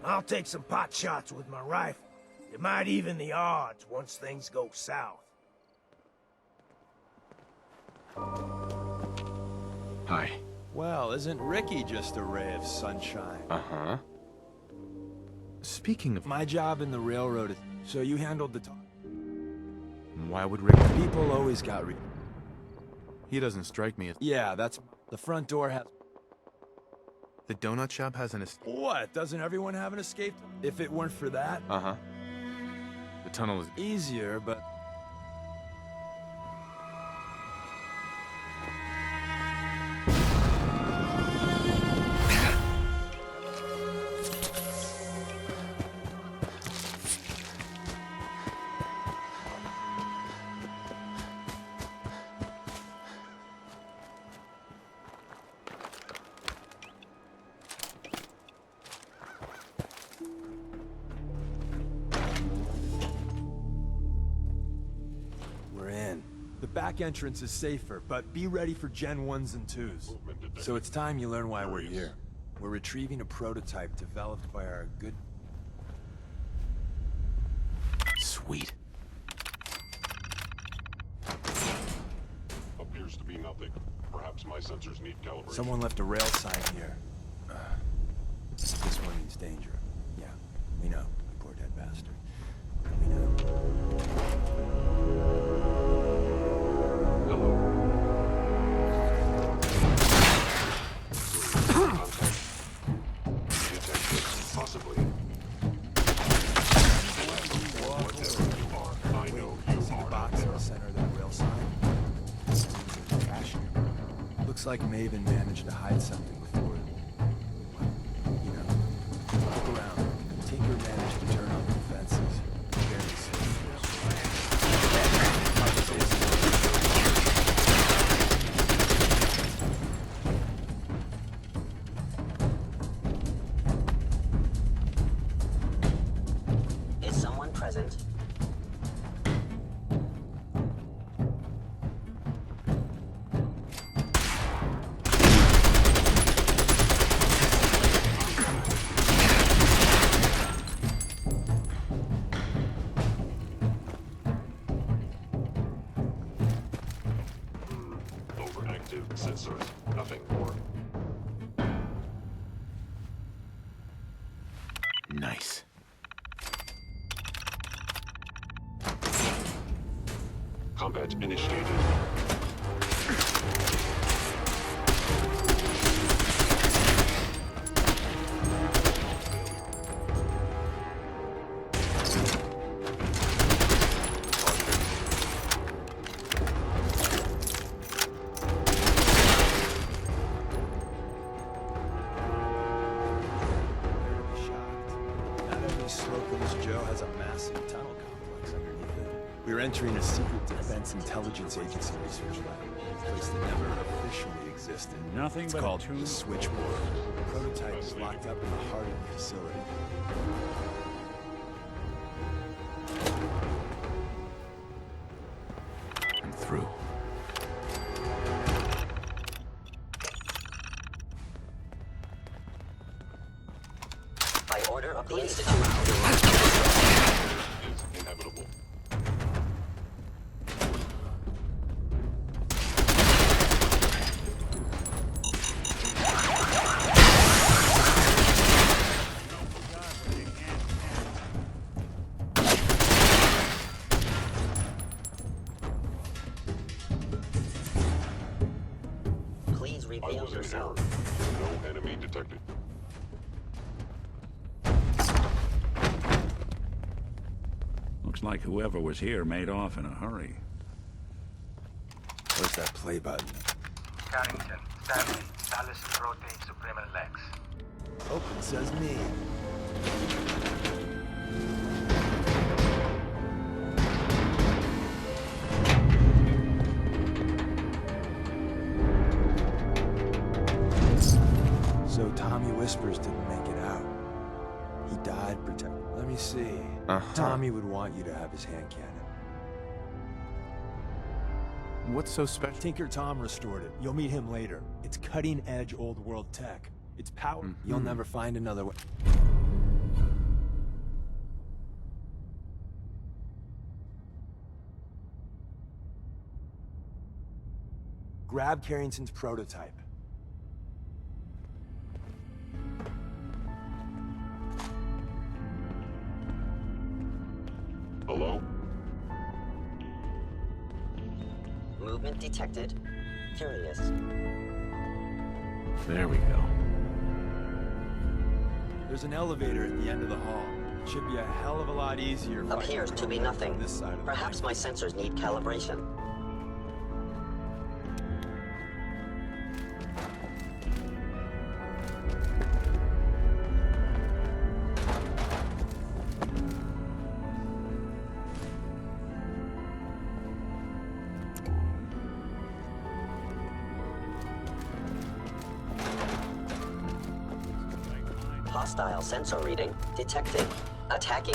I'll take some pot shots with my rifle. It might even the odds once things go south. Hi. Well, isn't Ricky just a ray of sunshine? Uh-huh. Speaking of... My job in the railroad is... So you handled the talk. Why would Ricky... People always got He doesn't strike me as... Yeah, that's... The front door has... The donut shop has an... What? Doesn't everyone have an escape? If it weren't for that... Uh-huh. The tunnel is... Easier, but... back entrance is safer, but be ready for Gen 1s and 2s. So it's time you learn why we're here. We're retrieving a prototype developed by our good... Sweet. Appears to be nothing. Perhaps my sensors need calibration. Someone left a rail sign here. This one means danger. Yeah, we know. Poor dead bastard. We know. Possibly. Whatever you are, I know you are. The box in the center of that rail sign. Cash. Looks like Maven managed to hide something before. You know, look around. Tinker managed to turn on the defenses. Very Is someone present? Overactive sensors. Nothing more. Nice. Combat initiated. Not every Slocum's Joe has a massive tunnel complex underneath it. We're entering a secret defense intelligence agency research lab. A place that never officially existed. Nothing It's but a called tomb. the Switchboard. The prototype is locked up in the heart of the facility. I'm through. By order of the Institute. Is inevitable. Please I reveal was in error. yourself. No enemy detected. Looks like whoever was here made off in a hurry. Where's that play button? Carrington, Stanley, Dallas, Rotate, Supreme, and Lex. Open says me. So Tommy Whispers didn't make it out. He died protected. Let me see. Tommy would want you to have his hand cannon. What's so special? Tinker Tom restored it. You'll meet him later. It's cutting-edge old world tech. It's power. You'll never find another way. Grab Carrington's prototype. Hello? Movement detected. Curious. There we go. There's an elevator at the end of the hall. It should be a hell of a lot easier. Appears to be nothing. This side of the Perhaps my sensors need calibration. Hostile sensor reading detected. Attacking.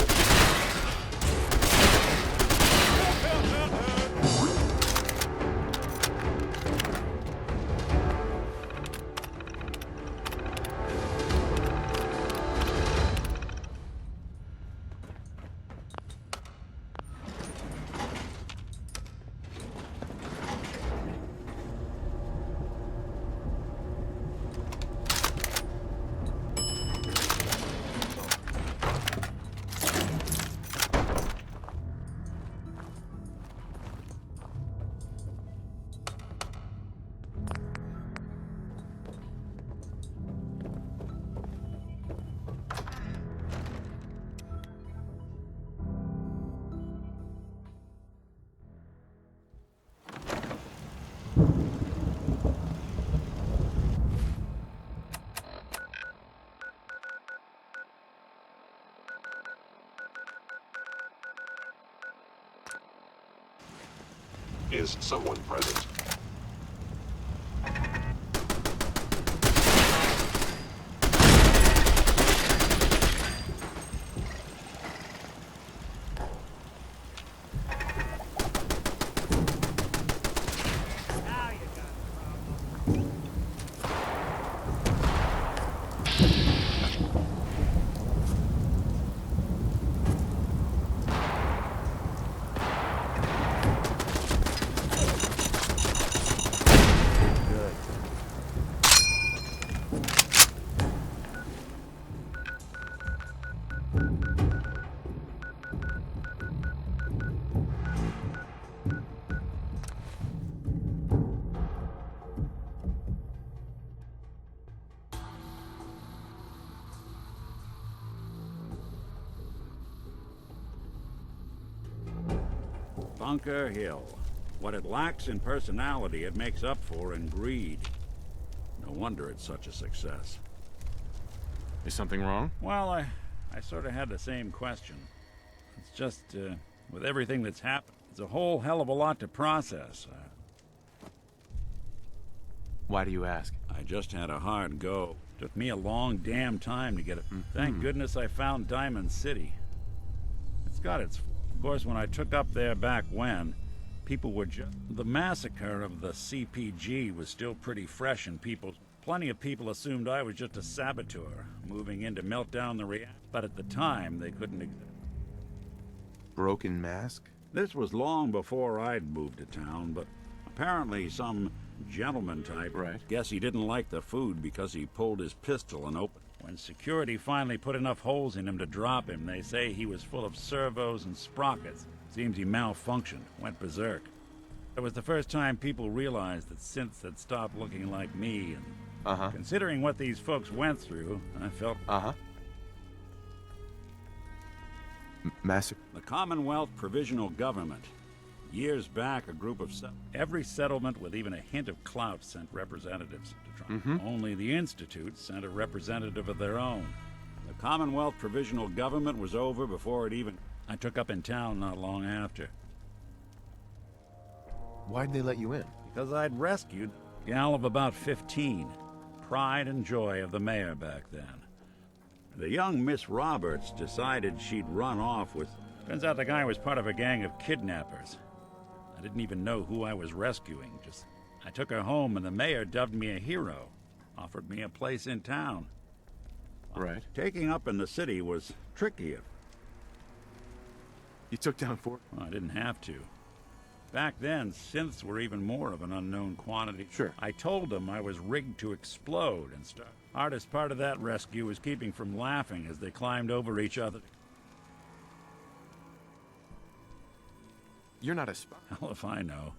Is someone present? Bunker Hill. What it lacks in personality, it makes up for in greed. No wonder it's such a success. Is something wrong? Well, I sort of had the same question. It's just, with everything that's happened, it's a whole hell of a lot to process. Why do you ask? I just had a hard go. Took me a long damn time to get it. Thank goodness I found Diamond City. It's got its... Of course, when I took up there back when, people were just... The massacre of the CPG was still pretty fresh in people's... Plenty of people assumed I was just a saboteur, moving in to melt down the reactor. But at the time, they couldn't... Broken mask? This was long before I'd moved to town, but apparently some gentleman type... Right. Guess he didn't like the food because he pulled his pistol and opened... When security finally put enough holes in him to drop him, they say he was full of servos and sprockets. Seems he malfunctioned, went berserk. It was the first time people realized that synths had stopped looking like me, and considering what these folks went through, I felt... Massive. The Commonwealth Provisional Government. Years back, a group of... Every settlement with even a hint of clout sent representatives to try. Only the Institute sent a representative of their own. The Commonwealth Provisional Government was over before it even... I took up in town not long after. Why'd they let you in? Because I'd rescued a gal of about 15. Pride and joy of the mayor back then. The young Miss Roberts decided she'd run off with... Turns out the guy was part of a gang of kidnappers. I didn't even know who I was rescuing. Just I took her home and the mayor dubbed me a hero. Offered me a place in town. Right. Taking up in the city was tricky. You took down 4? Well, I didn't have to. Back then, synths were even more of an unknown quantity. Sure. I told them I was rigged to explode and stuff. Hardest part of that rescue was keeping from laughing as they climbed over each other. You're not a spy. Hell if I know.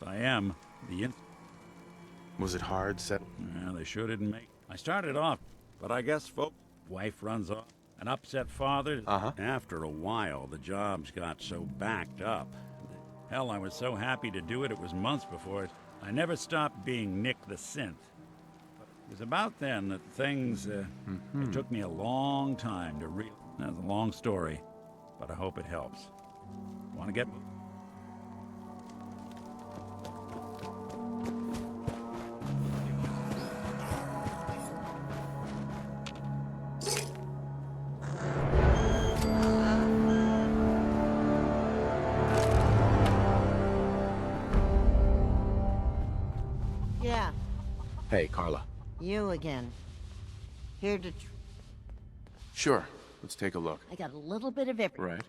If I am, Was it hard set? Yeah, they sure didn't make... I started off, but I guess folks... Wife runs off. An upset father. After a while, the jobs got so backed up. Hell, I was so happy to do it, it was months before it. I never stopped being Nick the Synth. It was about then that things... It took me a long time to read. That's a long story, but I hope it helps. Want to get... Yeah, Hey, Carla. you again. Here to... Sure. Let's take a look. I got a little bit of everything. Right.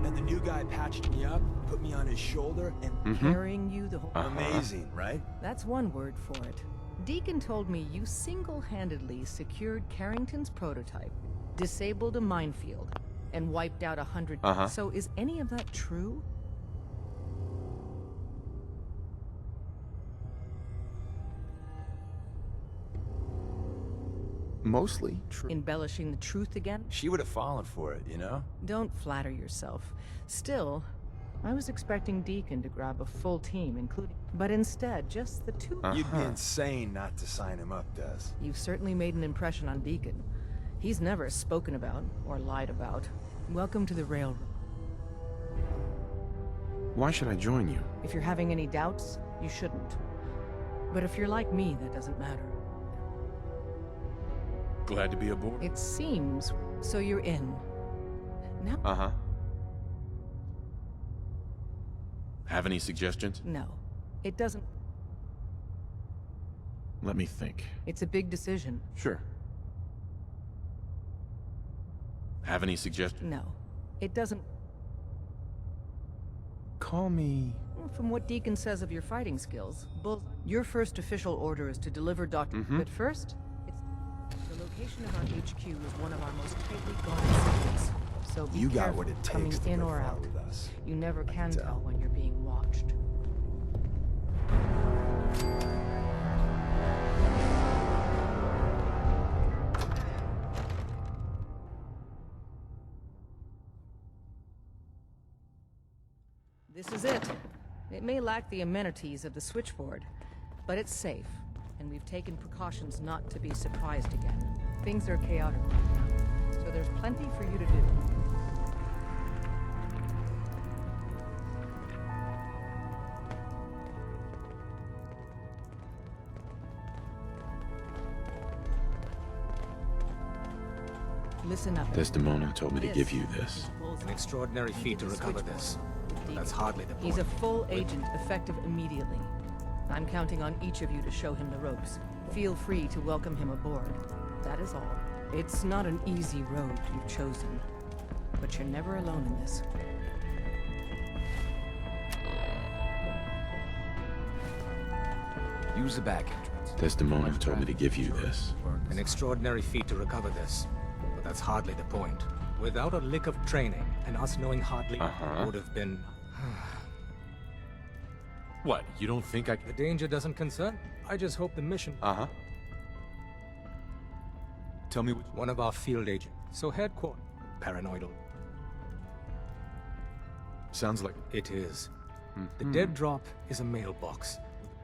And the new guy patched me up, put me on his shoulder, and Carrying you the whole... amazing, right? That's one word for it. Deacon told me you single-handedly secured Carrington's prototype, disabled a minefield, and wiped out 100... So is any of that true? Mostly true. Embellishing the truth again? She would have fallen for it, you know? Don't flatter yourself. Still, I was expecting Deacon to grab a full team, including... But instead, just the two... You'd be insane not to sign him up, Des. You've certainly made an impression on Deacon. He's never spoken about, or lied about. Welcome to the Railroad. Why should I join you? If you're having any doubts, you shouldn't. But if you're like me, that doesn't matter. Glad to be aboard. It seems so you're in. Now... Have any suggestions? No. It doesn't... Let me think. It's a big decision. Sure. Have any suggestions? No. It doesn't... Call me... From what Deacon says of your fighting skills, your first official order is to deliver Dr. But first, the location of our HQ is one of our most tightly guarded secrets. So be You got careful what it coming takes to in go or far out. with us. You never can tell when you're being watched. This is it. It may lack the amenities of the switchboard, but it's safe, and we've taken precautions not to be surprised again. Things are chaotic right now, so there's plenty for you to do. Listen up. Desdemona told me to give you this. An extraordinary feat to recover this. But that's hardly the point. He's a full agent, effective immediately. I'm counting on each of you to show him the ropes. Feel free to welcome him aboard. That is all. It's not an easy road you've chosen, but you're never alone in this. Use the back entrance. Desdemona told me to give you this. An extraordinary feat to recover this. But that's hardly the point. Without a lick of training, and us knowing hardly would have been... What, you don't think I... The danger doesn't concern. I just hope the mission... Tell me which... One of our field agents. So headquarters. Paranoidal. Sounds like... It is. The dead drop is a mailbox.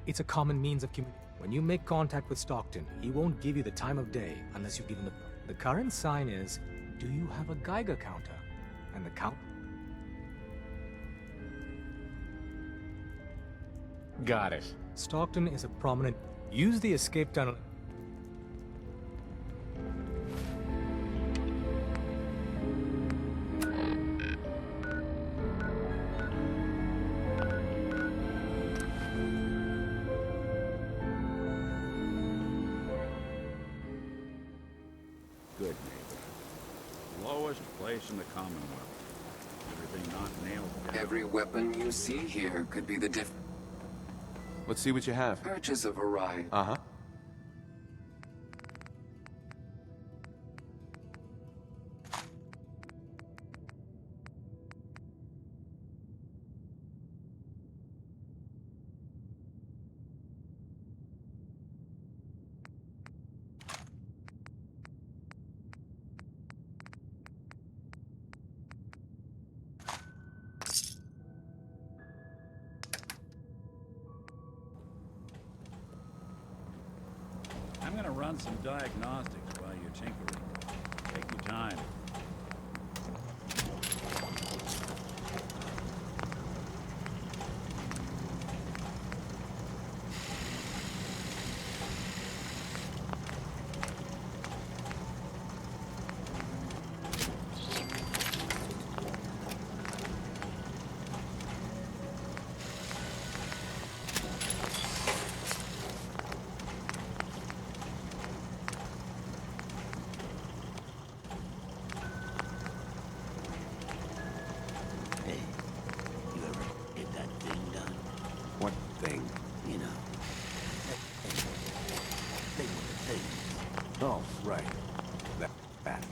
It's a common means of communication. When you make contact with Stockton, he won't give you the time of day unless you give him the... The current sign is, do you have a Geiger counter? And the count... Got it. Stockton is a prominent... Use the escape tunnel... Good neighbor. Lowest place in the Commonwealth. Everything not nailed down. Every weapon you see here could be the difference. Let's see what you have. Purchase a variety. I'm gonna run some diagnostics while you're tinkering. Take your time. back.